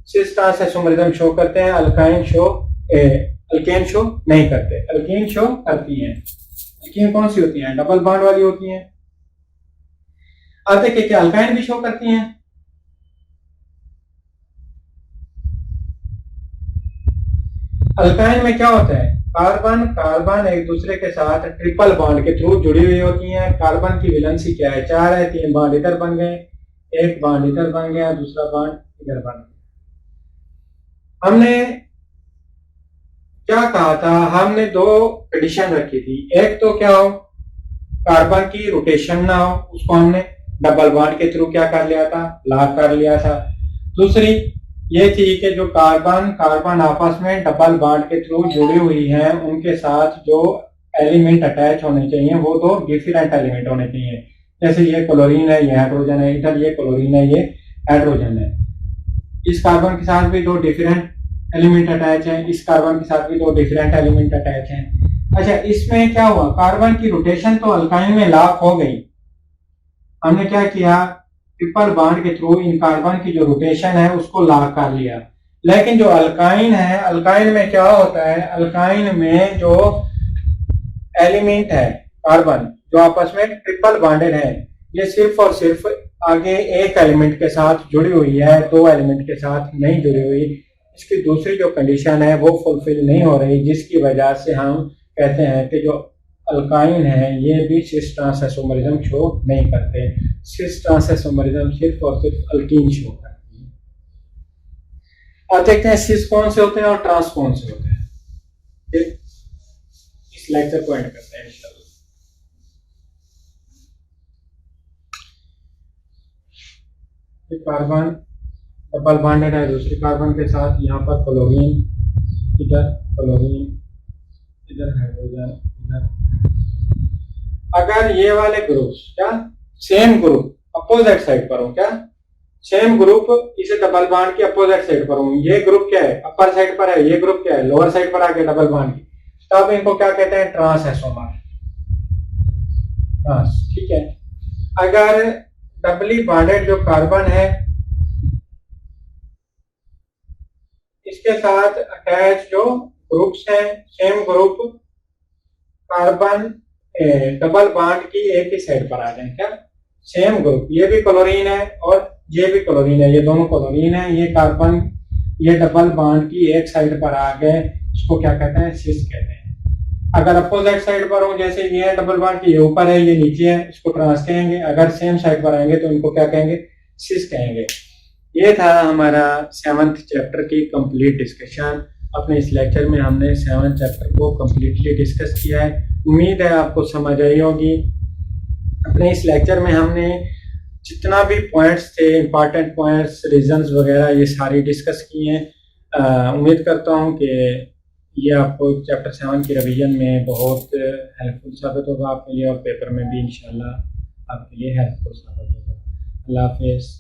सिस ट्रांस आइसोमरिज्म शो करते हैं, अल्केन शो नहीं करते। अल्कीन शो करती हैं। अल्कीन कौन सी होती हैं? डबल बॉन्ड वाली होती हैं। अब देखिए क्या अल्काइन भी शो करती हैं? अल्काइन में क्या होता है? कार्बन कार्बन एक दूसरे के साथ ट्रिपल बॉन्ड के थ्रू जुड़ी हुई होती हैं। कार्बन की वैलेंसी क्या है? 4 है। 3 बॉन्ड इधर बन गए, एक बॉन्ड इधर बन गया, दूसरा बॉन्ड इधर बन गया। हमने क्या कहा था? हमने दो कंडीशन रखी थी। एक तो क्या हो, कार्बन की रोटेशन ना हो, उसको हमने डबल बॉन्ड के थ्रू क्या कर लिया था? लॉक कर लिया था। दूसरी ये थी कि जो कार्बन कार्बन आपस में डबल बॉन्ड के थ्रू जुड़ी हुई हैं उनके साथ जो एलिमेंट अटैच होने चाहिए वो दो डिफरेंट एलिमेंट होने चाहिए। जैसे ये क्लोरीन है, ये हाइड्रोजन है, इधर ये क्लोरीन है, ये हाइड्रोजन है। इस कार्बन के साथ भी दो डिफरेंट एलिमेंट अटैच हैं, इस कार्बन के साथ भी दो डिफरेंट एलिमेंट अटैच हैं। अच्छा इसमें क्या हुआ? कार्बन की रोटेशन तो अल्काइन में लॉक हो गई। हमने क्या किया? ट्रिपल बॉन्ड के थ्रू इन कार्बन की जो रोटेशन है उसको लॉक कर लिया। लेकिन जो अल्काइन है, अल्काइन में क्या होता है? अल्काइन में जो एलिमेंट है कार्बन जो आपस में ट्रिपल बॉन्डेड है, ये सिर्फ और सिर्फ आगे एक एलिमेंट के साथ जुड़ी हुई है, दो एलिमेंट के साथ नहीं जुड़ी हुई। इसकी दूसरी जो कंडीशन है वो फुलफिल नहीं हो रही, जिसकी वजह से हम कहते हैं कि जो अल्काइन है ये भी सिस ट्रांस आइसोमरिज्म शो नहीं करते। सिस ट्रांस आइसोमरिज्म सिर्फ और सिर्फ अल्कीन शो करती है। और देखते हैं सिस कौन से होते हैं और ट्रांस कौन से होते हैं। फिर इस लेक्चर को एंड करते हैं इंशाल्लाह। कार्बन डबल बॉन्डेड है दूसरे कार्बन के साथ, यहाँ पर क्लोरीन, इधर क्लोरीन, इधर हाइड्रोजन, इधर। अगर ये वाले ग्रुप क्या सेम ग्रुप अपोजिट साइड पर हो, क्या सेम ग्रुप इसे डबल बॉन्ड की अपोजिट साइड पर हूं, ये ग्रुप क्या है अपर साइड पर है, ये ग्रुप क्या है लोअर साइड पर आके डबल बॉन्ड की, तब इनको क्या कहते हैं ट्रांस आइसोमर, ट्रांस। ठीक है। अगर डबली बॉन्डेड जो कार्बन है इसके साथ अटैच जो ग्रुप्स हैं same group carbon double bond की एक ही साइड पर आ जाए, क्या सेम ग्रुप, ये भी क्लोरीन है और ये भी क्लोरीन है, ये दोनों क्लोरीन है, ये कार्बन ये डबल बॉन्ड की एक साइड पर आ गए, इसको क्या कहते हैं सिस कहते हैं। अगर अपोजिट साइड पर हो जैसे ये है डबल बॉन्ड की, ये ऊपर है ये नीचे है, इसको ट्रांस कहेंगे। अगर सेम साइड पर आएंगे तो इनको क्या कहेंगे सिस कहेंगे। ये था हमारा 7th चैप्टर की कंप्लीट डिस्कशन। अपने इस लेक्चर में हमने 7th चैप्टर को कंप्लीटली डिस्कस किया है। उम्मीद है आपको समझ आई होगी। अपने इस लेक्चर में हमने जितना भी पॉइंट्स थे इंपॉर्टेंट पॉइंट्स रीजंस वगैरह ये सारी डिस्कस किए हैं। उम्मीद करता हूँ कि ये आपको चैप्टर 7 की रिवीजन में बहुत हेल्पफुल साबित होगा आपके लिए और पेपर में भी इंशाल्लाह आपके लिए हेल्पफुल साबित होगा। अल्लाह हाफिज़।